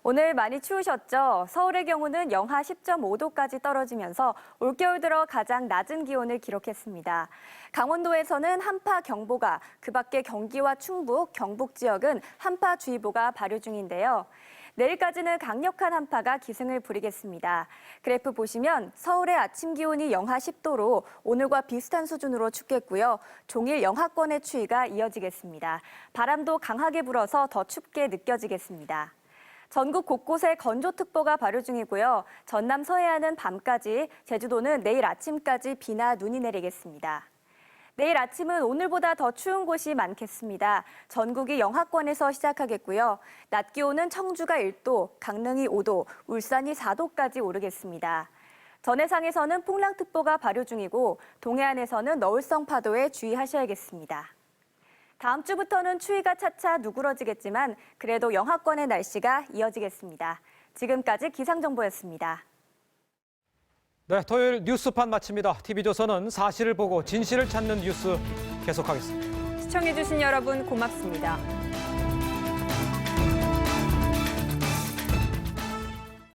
오늘 많이 추우셨죠? 서울의 경우는 영하 10.5도까지 떨어지면서 올겨울 들어 가장 낮은 기온을 기록했습니다. 강원도에서는 한파경보가, 그 밖에 경기와 충북, 경북 지역은 한파주의보가 발효 중인데요. 내일까지는 강력한 한파가 기승을 부리겠습니다. 그래프 보시면 서울의 아침 기온이 영하 10도로 오늘과 비슷한 수준으로 춥겠고요. 종일 영하권의 추위가 이어지겠습니다. 바람도 강하게 불어서 더 춥게 느껴지겠습니다. 전국 곳곳에 건조특보가 발효 중이고요. 전남 서해안은 밤까지, 제주도는 내일 아침까지 비나 눈이 내리겠습니다. 내일 아침은 오늘보다 더 추운 곳이 많겠습니다. 전국이 영하권에서 시작하겠고요. 낮 기온은 청주가 1도, 강릉이 5도, 울산이 4도까지 오르겠습니다. 전해상에서는 풍랑특보가 발효 중이고 동해안에서는 너울성 파도에 주의하셔야겠습니다. 다음 주부터는 추위가 차차 누그러지겠지만 그래도 영하권의 날씨가 이어지겠습니다. 지금까지 기상정보였습니다. 네, 토요일 뉴스판 마칩니다. TV조선은 사실을 보고 진실을 찾는 뉴스 계속하겠습니다. 시청해주신 여러분 고맙습니다.